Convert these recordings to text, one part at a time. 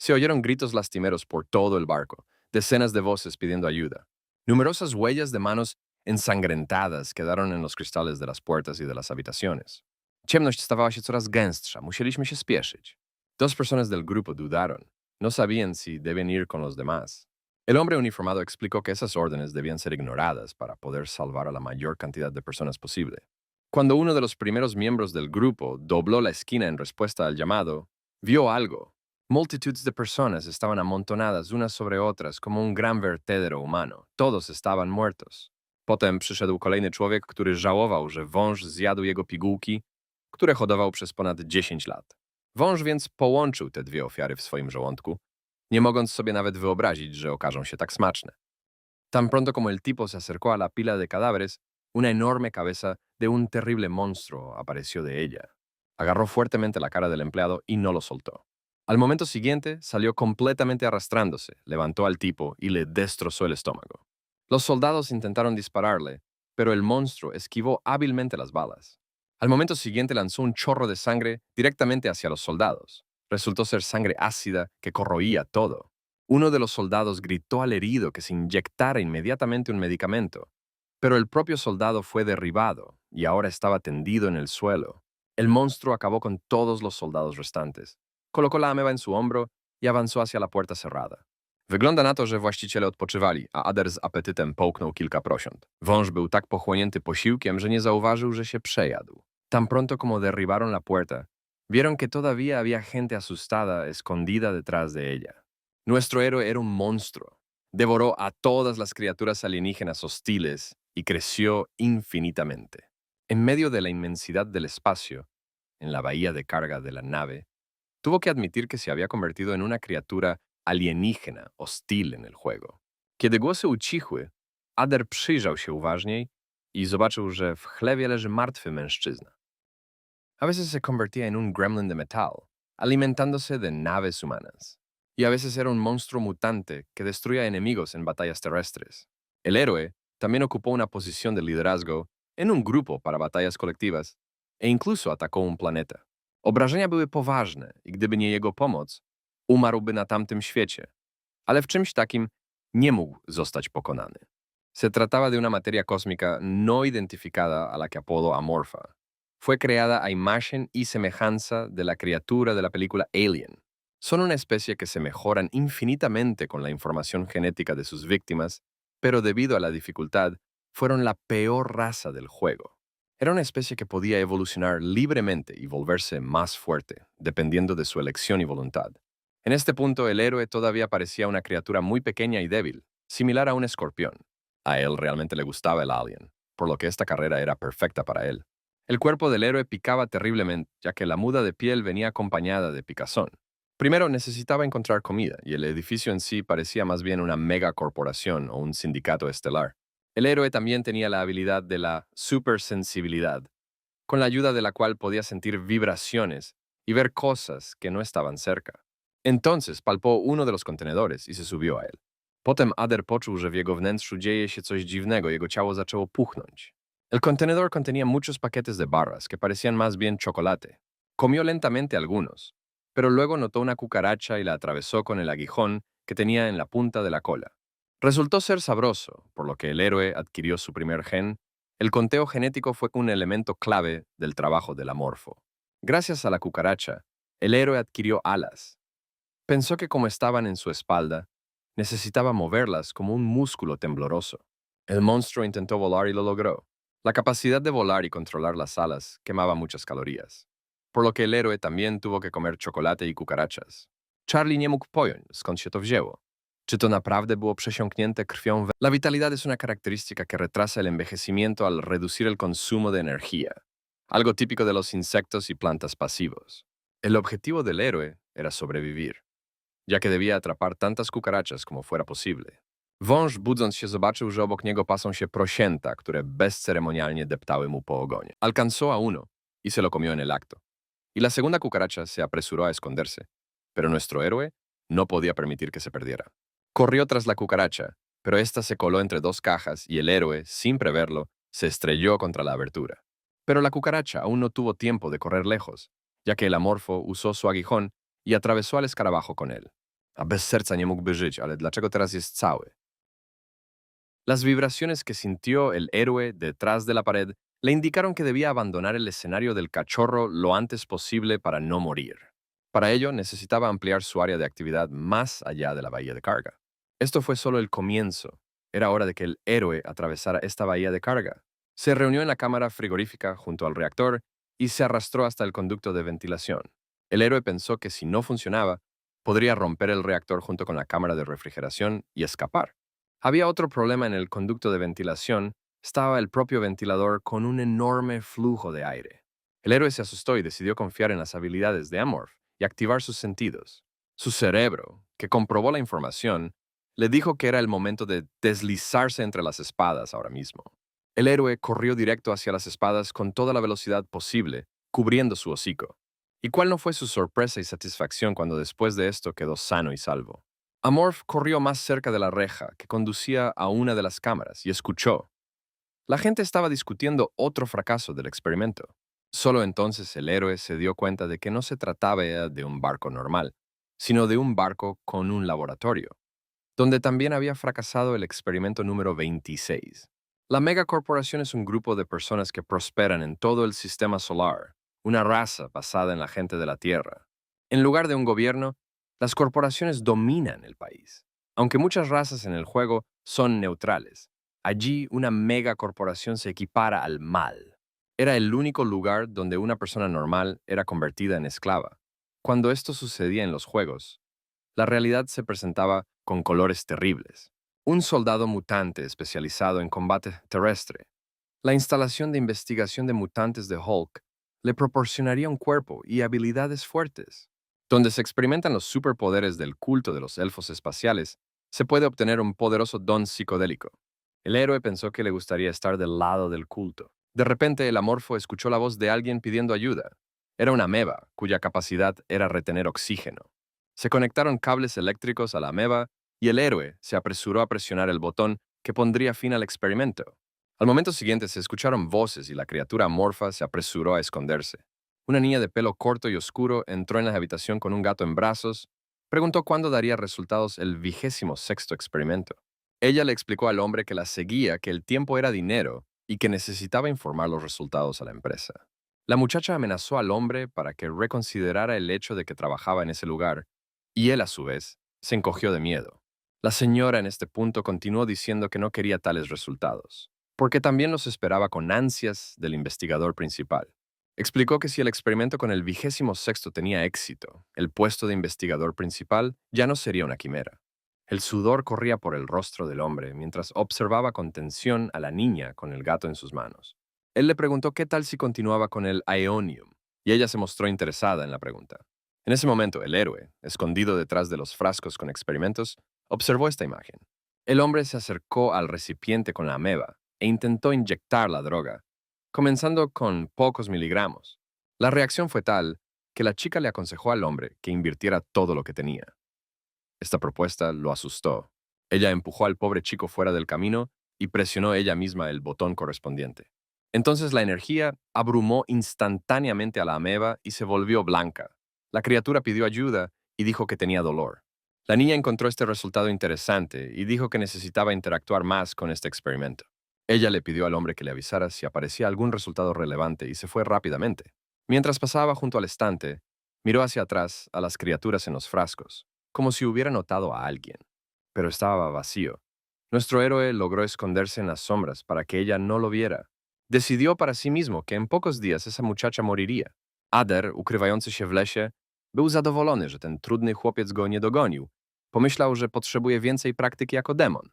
Se oyeron gritos lastimeros por todo el barco, decenas de voces pidiendo ayuda. Numerosas huellas de manos ensangrentadas quedaron en los cristales de las puertas y de las habitaciones. Ciemność stawała się coraz gęstsza, musieliśmy się spieszyć. Dos personas del grupo dudaron. No sabían si deben ir con los demás. El hombre uniformado explicó que esas órdenes debían ser ignoradas para poder salvar a la mayor cantidad de personas posible. Cuando uno de los primeros miembros del grupo dobló la esquina en respuesta al llamado, vio algo. Multitudes de personas estaban amontonadas unas sobre otras como un gran vertedero humano. Todos estaban muertos. Potem przyszedł kolejny człowiek, który żałował, że wąż zjadł jego pigułki, które hodował przez ponad 10 lat. Wąż więc połączył te dwie ofiary w swoim żołądku, nie mogąc sobie nawet wyobrazić, że okażą się tak smaczne. Tan pronto como el tipo se acercó a la pila de cadáveres, una enorme cabeza de un terrible monstruo apareció de ella. Agarró fuertemente la cara del empleado y no lo soltó. Al momento siguiente, salió completamente arrastrándose, levantó al tipo y le destrozó el estómago. Los soldados intentaron dispararle, pero el monstruo esquivó hábilmente las balas. Al momento siguiente lanzó un chorro de sangre directamente hacia los soldados. Resultó ser sangre ácida que corroía todo. Uno de los soldados gritó al herido que se inyectara inmediatamente un medicamento, pero el propio soldado fue derribado y ahora estaba tendido en el suelo. El monstruo acabó con todos los soldados restantes. Colocó la ameba en su hombro y avanzó hacia la puerta cerrada. Wygląda na to, że właściciele odpoczywali, a Ader z apetytem połknął kilka prosiąt. Wąż był tak pochłonięty posiłkiem, że nie zauważył, że się przejadł. Tan pronto como derribaron la puerta, vieron que todavía había gente asustada escondida detrás de ella. Nuestro héroe era un monstruo. Devoró a todas las criaturas alienígenas hostiles y creció infinitamente. En medio de la inmensidad del espacio, en la bahía de carga de la nave, tuvo que admitir que se había convertido en una criatura alienígena hostil en el juego. Kiedy głosy ucichły, Ader przyjrzał się uważniej i zobaczył, że w chlewie leży martwy mężczyzna. A veces se convertía en un gremlin de metal, alimentándose de naves humanas. Y a veces era un monstruo mutante que destruía enemigos en batallas terrestres. El héroe también ocupó una posición de liderazgo en un grupo para batallas colectivas e incluso atacó un planeta. Obrażenia były poważne i gdyby nie jego pomoc, umarłby na tamtym świecie. Ale w czymś takim nie mógł zostać pokonany. Se trataba de una materia cósmica no identificada a la que apodó Amorpha. Fue creada a imagen y semejanza de la criatura de la película Alien. Son una especie que se mejoran infinitamente con la información genética de sus víctimas, pero debido a la dificultad, fueron la peor raza del juego. Era una especie que podía evolucionar libremente y volverse más fuerte, dependiendo de su elección y voluntad. En este punto, el héroe todavía parecía una criatura muy pequeña y débil, similar a un escorpión. A él realmente le gustaba el alien, por lo que esta carrera era perfecta para él. El cuerpo del héroe picaba terriblemente, ya que la muda de piel venía acompañada de picazón. Primero necesitaba encontrar comida, y el edificio en sí parecía más bien una megacorporación o un sindicato estelar. El héroe también tenía la habilidad de la supersensibilidad, con la ayuda de la cual podía sentir vibraciones y ver cosas que no estaban cerca. Entonces palpó uno de los contenedores y se subió a él. Potem Ader poczuł, że w jego wnętrzu dzieje się coś dziwnego, jego ciało zaczęło puchnąć. El contenedor contenía muchos paquetes de barras que parecían más bien chocolate. Comió lentamente algunos, pero luego notó una cucaracha y la atravesó con el aguijón que tenía en la punta de la cola. Resultó ser sabroso, por lo que el héroe adquirió su primer gen. El conteo genético fue un elemento clave del trabajo del amorfo. Gracias a la cucaracha, el héroe adquirió alas. Pensó que como estaban en su espalda, necesitaba moverlas como un músculo tembloroso. El monstruo intentó volar y lo logró. La capacidad de volar y controlar las alas quemaba muchas calorías, por lo que el héroe también tuvo que comer chocolate y cucarachas. Charlie nie mógł pojąć, skąd się to wzięło. Czy to naprawdę było przesiąknięte krwią? La vitalidad es una característica que retrasa el envejecimiento al reducir el consumo de energía, algo típico de los insectos y plantas pasivos. El objetivo del héroe era sobrevivir, ya que debía atrapar tantas cucarachas como fuera posible. Wąż, budząc się, zobaczył, że obok niego pasą się prosięta, które bezceremonialnie deptały mu po ogonie. Alcanzó a uno y se lo comió en el acto. Y la segunda cucaracha se apresuró a esconderse, pero nuestro héroe no podía permitir que se perdiera. Corrió tras la cucaracha, pero ésta se coló entre dos cajas y el héroe, sin preverlo, se estrelló contra la abertura. Pero la cucaracha aún no tuvo tiempo de correr lejos, ya que el amorfo usó su aguijón y atravesó al escarabajo con él. A bez serca nie mógłby żyć, ale dlaczego teraz jest cały? Las vibraciones que sintió el héroe detrás de la pared le indicaron que debía abandonar el escenario del cachorro lo antes posible para no morir. Para ello, necesitaba ampliar su área de actividad más allá de la bahía de carga. Esto fue solo el comienzo. Era hora de que el héroe atravesara esta bahía de carga. Se reunió en la cámara frigorífica junto al reactor y se arrastró hasta el conducto de ventilación. El héroe pensó que si no funcionaba, podría romper el reactor junto con la cámara de refrigeración y escapar. Había otro problema en el conducto de ventilación. Estaba el propio ventilador con un enorme flujo de aire. El héroe se asustó y decidió confiar en las habilidades de Amorph y activar sus sentidos. Su cerebro, que comprobó la información, le dijo que era el momento de deslizarse entre las espadas ahora mismo. El héroe corrió directo hacia las espadas con toda la velocidad posible, cubriendo su hocico. ¿Y cuál no fue su sorpresa y satisfacción cuando después de esto quedó sano y salvo? Amorph corrió más cerca de la reja que conducía a una de las cámaras y escuchó. La gente estaba discutiendo otro fracaso del experimento. Solo entonces el héroe se dio cuenta de que no se trataba de un barco normal, sino de un barco con un laboratorio, donde también había fracasado el experimento número 26. La megacorporación es un grupo de personas que prosperan en todo el sistema solar, una raza basada en la gente de la Tierra. En lugar de un gobierno, las corporaciones dominan el país. Aunque muchas razas en el juego son neutrales, allí una megacorporación se equipara al mal. Era el único lugar donde una persona normal era convertida en esclava. Cuando esto sucedía en los juegos, la realidad se presentaba con colores terribles. Un soldado mutante especializado en combate terrestre. La instalación de investigación de mutantes de Hulk le proporcionaría un cuerpo y habilidades fuertes. Donde se experimentan los superpoderes del culto de los elfos espaciales, se puede obtener un poderoso don psicodélico. El héroe pensó que le gustaría estar del lado del culto. De repente, el amorfo escuchó la voz de alguien pidiendo ayuda. Era una ameba, cuya capacidad era retener oxígeno. Se conectaron cables eléctricos a la ameba y el héroe se apresuró a presionar el botón que pondría fin al experimento. Al momento siguiente se escucharon voces y la criatura amorfa se apresuró a esconderse. Una niña de pelo corto y oscuro entró en la habitación con un gato en brazos. Preguntó cuándo daría resultados el 26º experimento. Ella le explicó al hombre que la seguía que el tiempo era dinero y que necesitaba informar los resultados a la empresa. La muchacha amenazó al hombre para que reconsiderara el hecho de que trabajaba en ese lugar, y él, a su vez, se encogió de miedo. La señora en este punto continuó diciendo que no quería tales resultados, porque también los esperaba con ansias del investigador principal. Explicó que si el experimento con el 26º tenía éxito, el puesto de investigador principal ya no sería una quimera. El sudor corría por el rostro del hombre mientras observaba con tensión a la niña con el gato en sus manos. Él le preguntó qué tal si continuaba con el Aeonium, y ella se mostró interesada en la pregunta. En ese momento, el héroe, escondido detrás de los frascos con experimentos, observó esta imagen. El hombre se acercó al recipiente con la ameba e intentó inyectar la droga, comenzando con pocos miligramos. La reacción fue tal que la chica le aconsejó al hombre que invirtiera todo lo que tenía. Esta propuesta lo asustó. Ella empujó al pobre chico fuera del camino y presionó ella misma el botón correspondiente. Entonces la energía abrumó instantáneamente a la ameba y se volvió blanca. La criatura pidió ayuda y dijo que tenía dolor. La niña encontró este resultado interesante y dijo que necesitaba interactuar más con este experimento. Ella le pidió al hombre que le avisara si aparecía algún resultado relevante y se fue rápidamente. Mientras pasaba junto al estante, miró hacia atrás a las criaturas en los frascos, como si hubiera notado a alguien, pero estaba vacío. Nuestro héroe logró esconderse en las sombras para que ella no lo viera. Decidió para sí mismo que en pocos días esa muchacha moriría. Ader, ukrywający się w lesie, był zadowolony, że ten trudny chłopiec go nie dogonił. Pomyślał, że potrzebuje więcej praktyki jako demon.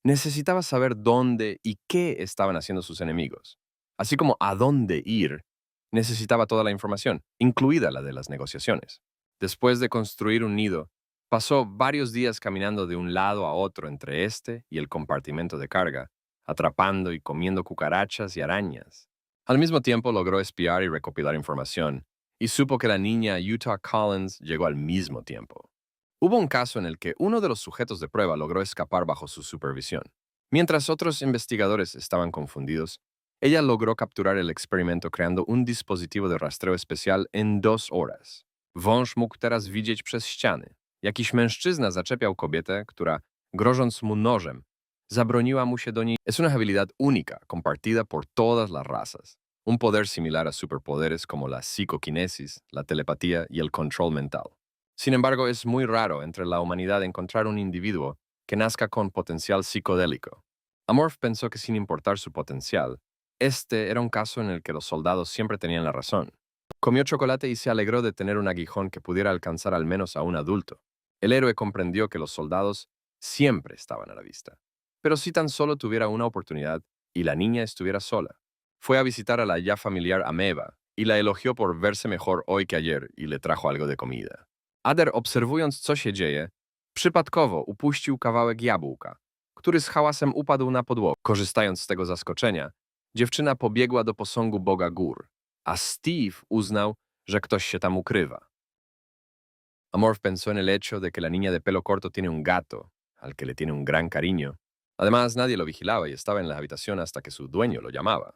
Necesitaba saber dónde y qué estaban haciendo sus enemigos. Así como a dónde ir, necesitaba toda la información, incluida la de las negociaciones. Después de construir un nido, pasó varios días caminando de un lado a otro entre este y el compartimento de carga, atrapando y comiendo cucarachas y arañas. Al mismo tiempo logró espiar y recopilar información, y supo que la niña Utah Collins llegó al mismo tiempo. Hubo un caso en el que uno de los sujetos de prueba logró escapar bajo su supervisión. Mientras otros investigadores estaban confundidos, ella logró capturar el experimento creando un dispositivo de rastreo especial en 2 horas. Wąż mógł teraz widzieć przez ściany. Jakiś mężczyzna zaczepiał kobietę, która, grożąc mu nożem, zabroniła mu się do niej. Es una habilidad única, compartida por todas las razas. Un poder similar a superpoderes como la psicoquinesis, la telepatía y el control mental. Sin embargo, es muy raro entre la humanidad encontrar un individuo que nazca con potencial psicodélico. Amorph pensó que sin importar su potencial, este era un caso en el que los soldados siempre tenían la razón. Comió chocolate y se alegró de tener un aguijón que pudiera alcanzar al menos a un adulto. El héroe comprendió que los soldados siempre estaban a la vista. Pero si tan solo tuviera una oportunidad y la niña estuviera sola. Fue a visitar a la ya familiar Ameba y la elogió por verse mejor hoy que ayer y le trajo algo de comida. Ader, obserwując, co się dzieje, przypadkowo upuścił kawałek jabłka, który z hałasem upadł na podłogę. Korzystając z tego zaskoczenia, dziewczyna pobiegła do posągu Boga Gór, a Steve uznał, że ktoś się tam ukrywa. Amorph pensó en el hecho de que la niña de pelo corto tiene un gato, al que le tiene un gran cariño. Además, nadie lo vigilaba y estaba en la habitación hasta que su dueño lo llamaba.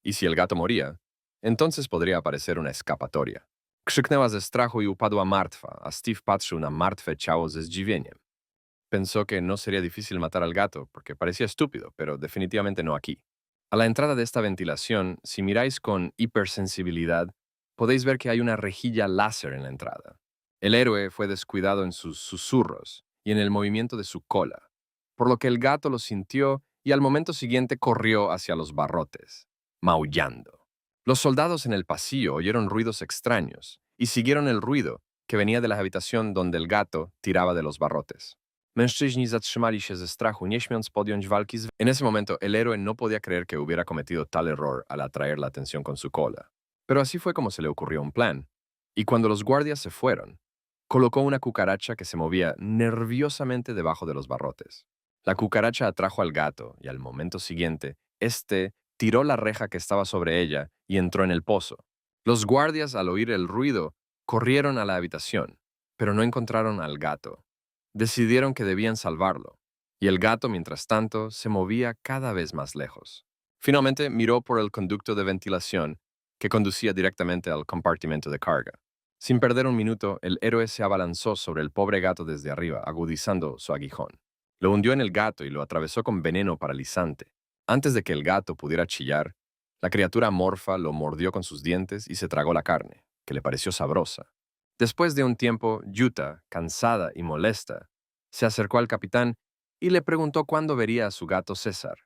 Y si el gato moría, entonces podría aparecer una escapatoria. Krzyknęła ze strachu i upadła martwa, a Steve patrzył na martwe ciało ze zdziwieniem. Pensó que no sería difícil matar al gato, porque parecía estúpido, pero definitivamente no aquí. A la entrada de esta ventilación, si miráis con hipersensibilidad, podéis ver que hay una rejilla láser en la entrada. El héroe fue descuidado en sus susurros y en el movimiento de su cola, por lo que el gato lo sintió y al momento siguiente corrió hacia los barrotes, maullando. Los soldados en el pasillo oyeron ruidos extraños y siguieron el ruido que venía de la habitación donde el gato tiraba de los barrotes. Mężczyźni zatrzymali się ze strachu, nie śmiąc podjąć walki z... En ese momento, el héroe no podía creer que hubiera cometido tal error al atraer la atención con su cola. Pero así fue como se le ocurrió un plan. Y cuando los guardias se fueron, colocó una cucaracha que se movía nerviosamente debajo de los barrotes. La cucaracha atrajo al gato y al momento siguiente, este tiró la reja que estaba sobre ella y entró en el pozo. Los guardias, al oír el ruido, corrieron a la habitación, pero no encontraron al gato. Decidieron que debían salvarlo, y el gato, mientras tanto, se movía cada vez más lejos. Finalmente miró por el conducto de ventilación que conducía directamente al compartimento de carga. Sin perder un minuto, el héroe se abalanzó sobre el pobre gato desde arriba, agudizando su aguijón. Lo hundió en el gato y lo atravesó con veneno paralizante. Antes de que el gato pudiera chillar, la criatura amorfa lo mordió con sus dientes y se tragó la carne, que le pareció sabrosa. Después de un tiempo, Yuta, cansada y molesta, se acercó al capitán y le preguntó cuándo vería a su gato César.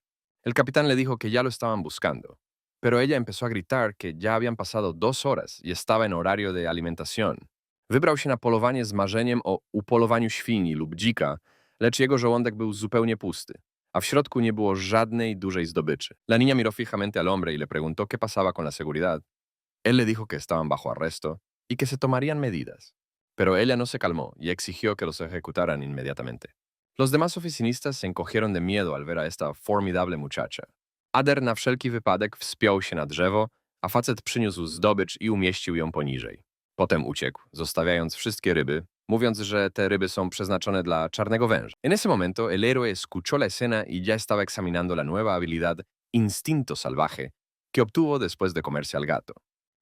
El capitán le dijo que ya lo estaban buscando, pero ella empezó a gritar que ya habían pasado 2 horas y estaba en horario de alimentación. Wybrał się na polowanie z marzeniem o upolowaniu świni lub dzika, lecz jego żołądek był zupełnie pusty, a w środku nie było żadnej dużej zdobyczy. La niña miró fijamente al hombre y le preguntó qué pasaba con la seguridad. Él le dijo que estaban bajo arresto y que se tomarían medidas. Pero ella no se calmó y exigió que los ejecutaran inmediatamente. Los demás oficinistas se encogieron de miedo al ver a esta formidable muchacha. Ader na wszelki wypadek wspiął się na drzewo, a facet przyniósł zdobycz i umieścił ją poniżej. Potem uciekł, zostawiając wszystkie ryby, mówiąc, że te ryby są przeznaczone dla czarnego węża. En ese momento, el héroe escuchó la escena y ya estaba examinando la nueva habilidad Instinto Salvaje que obtuvo después de comerse al gato.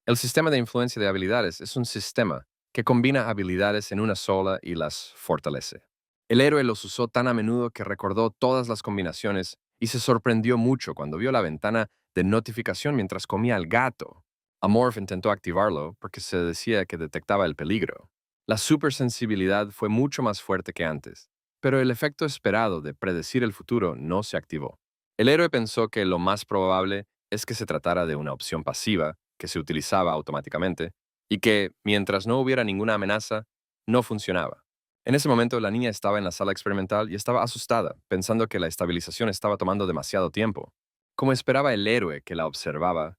El sistema de influencia de habilidades es un sistema que combina habilidades en una sola y las fortalece. El héroe los usó tan a menudo que recordó todas las combinaciones y se sorprendió mucho cuando vio la ventana de notificación mientras comía al gato. Amorph intentó activarlo porque se decía que detectaba el peligro. La supersensibilidad fue mucho más fuerte que antes, pero el efecto esperado de predecir el futuro no se activó. El héroe pensó que lo más probable es que se tratara de una opción pasiva que se utilizaba automáticamente y que, mientras no hubiera ninguna amenaza, no funcionaba. En ese momento, la niña estaba en la sala experimental y estaba asustada, pensando que la estabilización estaba tomando demasiado tiempo. Como esperaba el héroe que la observaba,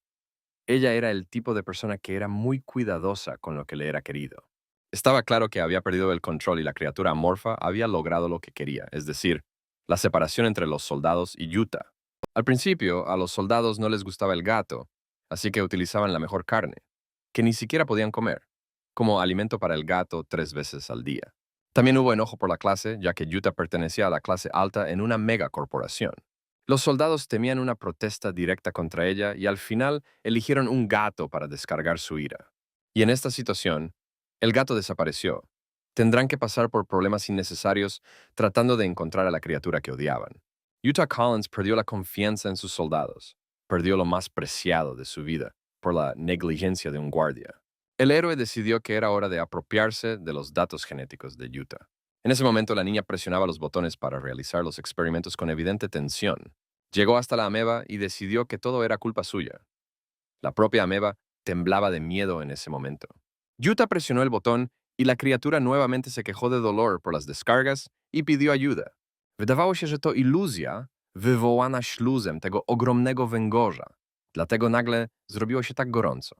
ella era el tipo de persona que era muy cuidadosa con lo que le era querido. Estaba claro que había perdido el control y la criatura amorfa había logrado lo que quería, es decir, la separación entre los soldados y Yuta. Al principio, a los soldados no les gustaba el gato, así que utilizaban la mejor carne, que ni siquiera podían comer, como alimento para el gato 3 veces al día. También hubo enojo por la clase, ya que Yuta pertenecía a la clase alta en una megacorporación. Los soldados temían una protesta directa contra ella y al final eligieron un gato para descargar su ira. Y en esta situación, el gato desapareció, Tendrán que pasar por problemas innecesarios tratando de encontrar a la criatura que odiaban. Utah Collins perdió la confianza en sus soldados. Perdió lo más preciado de su vida por la negligencia de un guardia. El héroe decidió que era hora de apropiarse de los datos genéticos de Utah. En ese momento la niña presionaba los botones para realizar los experimentos con evidente tensión. Llegó hasta la ameba y decidió que todo era culpa suya. La propia ameba temblaba de miedo en ese momento. Utah presionó el botón y la criatura nuevamente se quejó de dolor por las descargas i pidió ayuda. Wydawało się, że to iluzja wywołana śluzem tego ogromnego węgorza. Dlatego nagle zrobiło się tak gorąco.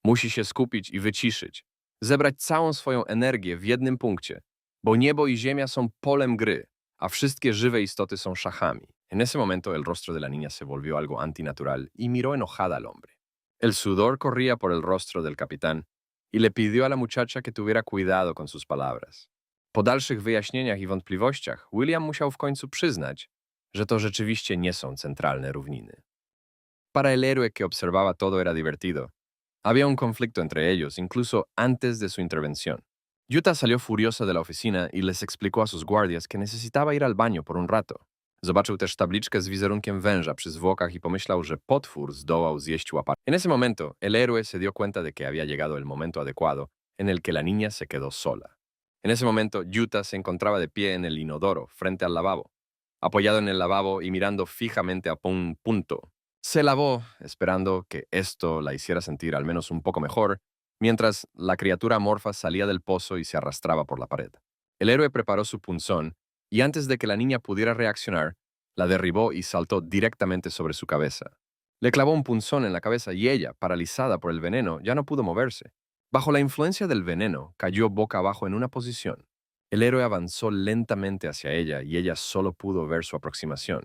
Musi się skupić i wyciszyć, zebrać całą swoją energię w jednym punkcie, bo niebo i ziemia są polem gry, a wszystkie żywe istoty są szachami. En ese momento el rostro de la niña se volvió algo antinatural y miró enojada al hombre. El sudor corría por el rostro del capitán y le pidió a la muchacha que tuviera cuidado con sus palabras. Po dalszych wyjaśnieniach i wątpliwościach William musiał w końcu przyznać, że to rzeczywiście nie są centralne równiny. Para el héroe que observaba todo era divertido. Había un conflicto entre ellos, incluso antes de su intervención. Utah salió furiosa de la oficina y les explicó a sus guardias que necesitaba ir al baño por un rato. Zobaczył też tabliczkę z wizerunkiem węża przy zwłokach i pomyślał, że potwór zdołał zjeść łapę. En ese momento, el héroe se dio cuenta de que había llegado el momento adecuado en el que la niña se quedó sola. En ese momento, Utah se encontraba de pie en el inodoro, frente al lavabo. Apoyado en el lavabo y mirando fijamente a un punto, se lavó, esperando que esto la hiciera sentir al menos un poco mejor, mientras la criatura amorfa salía del pozo y se arrastraba por la pared. El héroe preparó su punzón y antes de que la niña pudiera reaccionar, la derribó y saltó directamente sobre su cabeza. Le clavó un punzón en la cabeza y ella, paralizada por el veneno, ya no pudo moverse. Bajo la influencia del veneno, cayó boca abajo en una posición. El héroe avanzó lentamente hacia ella y ella solo pudo ver su aproximación.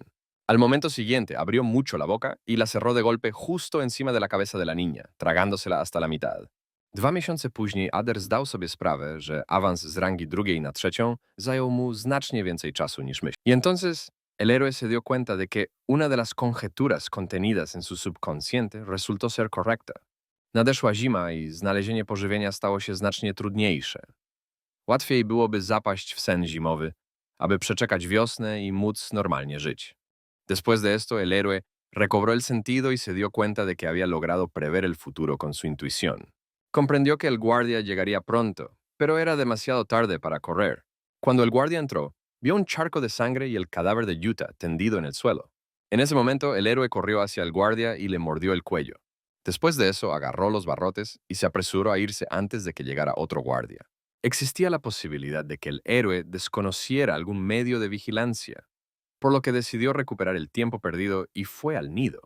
Al momento siguiente, abrió mucho la boca y la cerró de golpe justo encima de la cabeza de la niña, tragándosela hasta la mitad. 2 miesiące później Adder zdał sobie sprawę, że awans z rangi drugiej na trzecią zajął mu znacznie więcej czasu niż myślał. Y entonces, el héroe se dio cuenta de que una de las conjeturas contenidas en su subconsciente resultó ser correcta. Nadeszła zima i znalezienie pożywienia stało się znacznie trudniejsze. Łatwiej byłoby zapaść w sen zimowy, aby przeczekać wiosnę i móc normalnie żyć. Después de esto, el héroe recobró el sentido y se dio cuenta de que había logrado prever el futuro con su intuición. Comprendió que el guardia llegaría pronto, pero era demasiado tarde para correr. Cuando el guardia entró, vio un charco de sangre y el cadáver de Utah tendido en el suelo. En ese momento, el héroe corrió hacia el guardia y le mordió el cuello. Después de eso, agarró los barrotes y se apresuró a irse antes de que llegara otro guardia. Existía la posibilidad de que el héroe desconociera algún medio de vigilancia, por lo que decidió recuperar el tiempo perdido y fue al nido.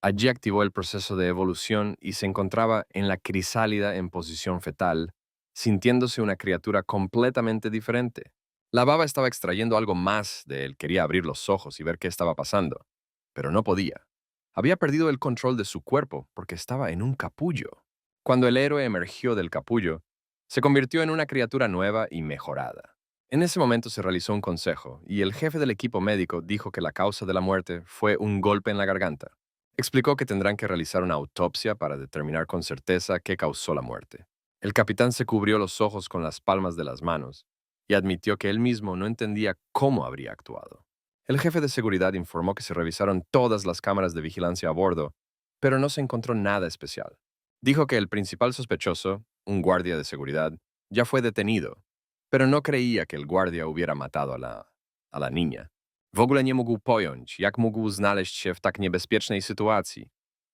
Allí activó el proceso de evolución y se encontraba en la crisálida en posición fetal, sintiéndose una criatura completamente diferente. La baba estaba extrayendo algo más de él, quería abrir los ojos y ver qué estaba pasando, pero no podía. Había perdido el control de su cuerpo porque estaba en un capullo. Cuando el héroe emergió del capullo, se convirtió en una criatura nueva y mejorada. En ese momento se realizó un consejo y el jefe del equipo médico dijo que la causa de la muerte fue un golpe en la garganta. Explicó que tendrán que realizar una autopsia para determinar con certeza qué causó la muerte. El capitán se cubrió los ojos con las palmas de las manos y admitió que él mismo no entendía cómo habría actuado. El jefe de seguridad informó que se revisaron todas las cámaras de vigilancia a bordo, pero no se encontró nada especial. Dijo que el principal sospechoso, un guardia de seguridad, ya fue detenido, pero no creía que el guardia hubiera matado a la niña. W ogóle nie mógł pojąć, jak mógł znaleźć się w tak niebezpiecznej sytuacji.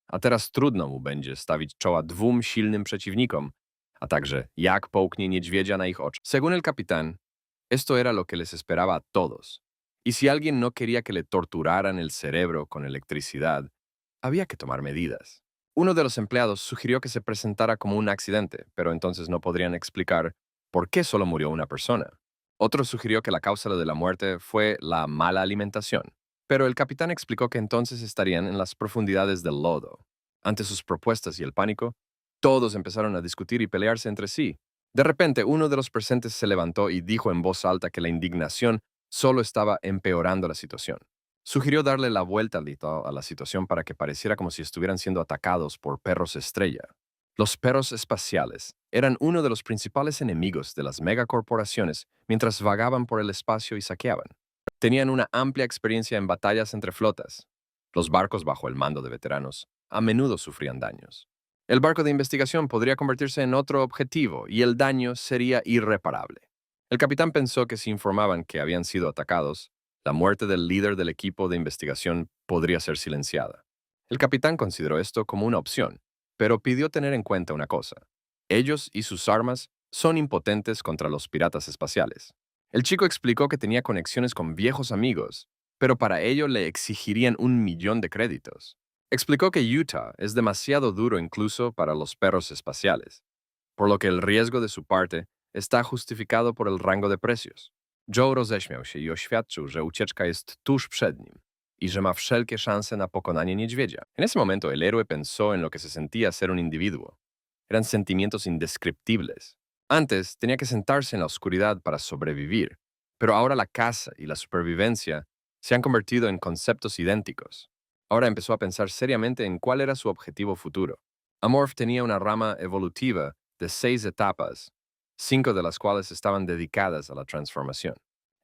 A teraz trudno mu będzie stawić czoła 2 silnym przeciwnikom, a także jak połknie niedźwiedzia na ich oczach. Según el capitán, esto era lo que les esperaba a todos. Y si alguien no quería que le torturaran el cerebro con electricidad, había que tomar medidas. Uno de los empleados sugirió que se presentara como un accidente, pero entonces no podrían explicar por qué solo murió una persona. Otro sugirió que la causa de la muerte fue la mala alimentación, pero el capitán explicó que entonces estarían en las profundidades del lodo. Ante sus propuestas y el pánico, todos empezaron a discutir y pelearse entre sí. De repente, uno de los presentes se levantó y dijo en voz alta que la indignación solo estaba empeorando la situación. Sugirió darle la vuelta a la situación para que pareciera como si estuvieran siendo atacados por perros estrella. Los perros espaciales eran uno de los principales enemigos de las megacorporaciones mientras vagaban por el espacio y saqueaban. Tenían una amplia experiencia en batallas entre flotas. Los barcos bajo el mando de veteranos a menudo sufrían daños. El barco de investigación podría convertirse en otro objetivo y el daño sería irreparable. El capitán pensó que si informaban que habían sido atacados, la muerte del líder del equipo de investigación podría ser silenciada. El capitán consideró esto como una opción, pero pidió tener en cuenta una cosa. Ellos y sus armas son impotentes contra los piratas espaciales. El chico explicó que tenía conexiones con viejos amigos, pero para ello le exigirían 1 millón de créditos. Explicó que Utah es demasiado duro incluso para los perros espaciales, por lo que el riesgo de su parte está justificado por el rango de precios. Joe roześmiał się i oświadczył, że ucieczka jest tuż przed nim y że ma wszelkie szanse na pokonanie niedźwiedzia. En ese momento, el héroe pensó en lo que se sentía ser un individuo. Eran sentimientos indescriptibles. Antes tenía que sentarse en la oscuridad para sobrevivir, pero ahora la caza y la supervivencia se han convertido en conceptos idénticos. Ahora empezó a pensar seriamente en cuál era su objetivo futuro. Amorph tenía una rama evolutiva de 6 etapas, 5 de las cuales estaban dedicadas a la transformación.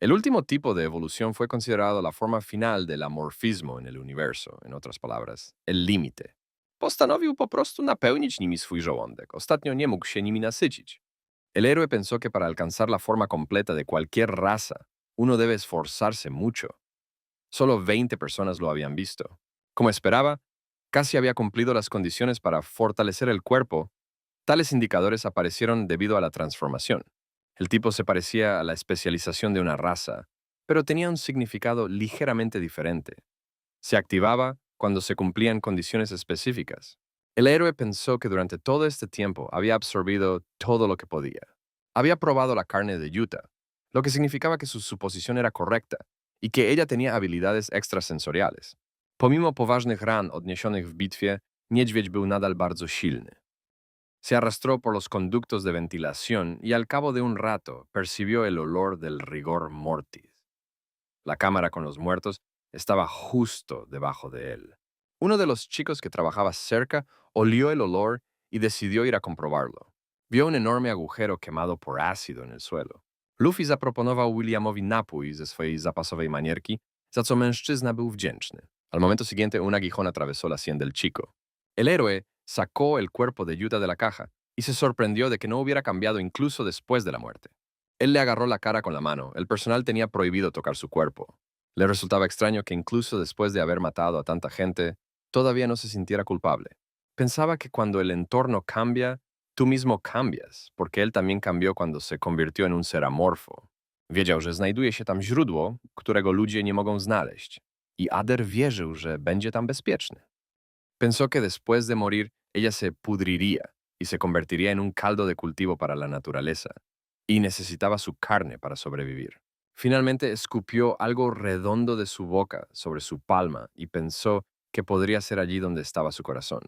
El último tipo de evolución fue considerado la forma final del amorfismo en el universo, en otras palabras, el límite. Postanowił po prostu napełnić nimi swój żołądek. Ostatnio nie mógł się nimi nasycić. El héroe pensó que para alcanzar la forma completa de cualquier raza, uno debe esforzarse mucho. Solo 20 personas lo habían visto. Como esperaba, casi había cumplido las condiciones para fortalecer el cuerpo. Tales indicadores aparecieron debido a la transformación. El tipo se parecía a la especialización de una raza, pero tenía un significado ligeramente diferente. Se activaba cuando se cumplían condiciones específicas. El héroe pensó que durante todo este tiempo había absorbido todo lo que podía. Había probado la carne de Utah, lo que significaba que su suposición era correcta y que ella tenía habilidades extrasensoriales. Pomimo poważnych ran odniesionych w bitwie, niedźwiedź był nadal bardzo silny. Se arrastró por los conductos de ventilación y al cabo de un rato percibió el olor del rigor mortis. La cámara con los muertos estaba justo debajo de él. Uno de los chicos que trabajaba cerca olió el olor y decidió ir a comprobarlo. Vio un enorme agujero quemado por ácido en el suelo. Luffy zaproponował Williamowi napój ze swojej zapasowej manierki, za co mężczyzna był wdzięczny. Al momento siguiente, un aguijón atravesó la sien del chico. El héroe sacó el cuerpo de Utah de la caja y se sorprendió de que no hubiera cambiado incluso después de la muerte. Él le agarró la cara con la mano. El personal tenía prohibido tocar su cuerpo. Le resultaba extraño que incluso después de haber matado a tanta gente, todavía no se sintiera culpable. Pensaba que cuando el entorno cambia, tú mismo cambias, porque él también cambió cuando se convirtió en un ser amorfo. Wiedział, że znajduje się tam źródło, którego ludzie nie mogą znaleźć. I Ader wierzył, że będzie tam bezpieczny. Pensó que después de morir, ella se pudriría y se convertiría en un caldo de cultivo para la naturaleza, y necesitaba su carne para sobrevivir. Finalmente escupió algo redondo de su boca sobre su palma y pensó que podría ser allí donde estaba su corazón.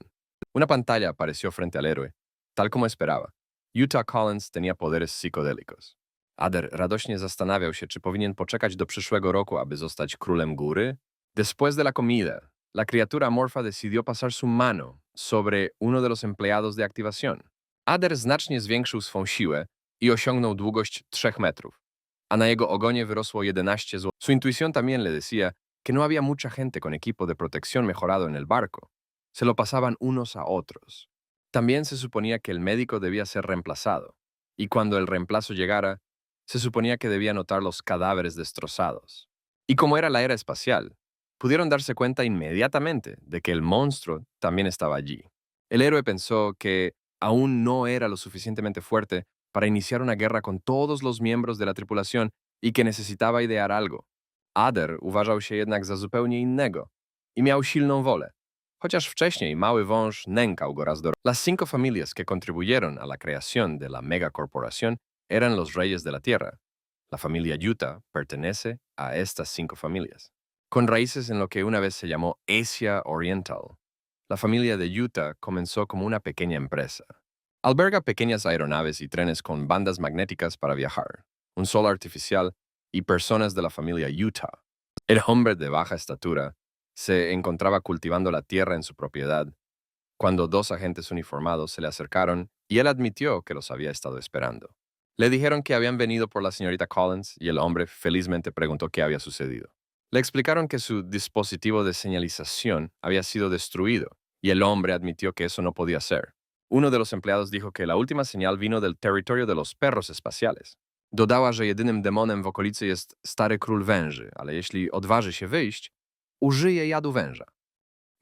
Una pantalla apareció frente al héroe, tal como esperaba. Utah Collins tenía poderes psicodélicos. Ader radośnie zastanawiał się, czy powinien poczekać do przyszłego roku, aby zostać królem góry. Después de la comida, la criatura amorfa decidió pasar su mano sobre uno de los empleados de activación. Ader znacznie zwiększył swą siłę i osiągnął długość 3 metrów, a na jego ogonie wyrosło 11 zł. Su intuición también le decía que no había mucha gente con equipo de protección mejorado en el barco. Se lo pasaban unos a otros. También se suponía que el médico debía ser reemplazado, y cuando el reemplazo llegara, se suponía que debía notar los cadáveres destrozados. Y como era la era espacial, pudieron darse cuenta inmediatamente de que el monstruo también estaba allí. El héroe pensó que aún no era lo suficientemente fuerte para iniciar una guerra con todos los miembros de la tripulación y que necesitaba idear algo. Ader uważał się jednak za zupełnie innego i miał silną wolę, chociaż wcześniej mały wąż nękał go raz do... Las 5 familias que contribuyeron a la creación de la megacorporación eran los reyes de la tierra. La familia Utah pertenece a estas 5 familias, con raíces en lo que una vez se llamó Asia Oriental. La familia de Utah comenzó como una pequeña empresa. Alberga pequeñas aeronaves y trenes con bandas magnéticas para viajar, un sol artificial y personas de la familia Utah. El hombre de baja estatura se encontraba cultivando la tierra en su propiedad cuando dos agentes uniformados se le acercaron y él admitió que los había estado esperando. Le dijeron que habían venido por la señorita Collins y el hombre felizmente preguntó qué había sucedido. Le explicaron que su dispositivo de señalización había sido destruido y el hombre admitió que eso no podía ser. Uno de los empleados dijo que la última señal vino del territorio de los perros espaciales. Dodała, że jedynym demonem w okolicy jest stary król węży, ale jeśli odważy się wyjść, użyje jadu węża.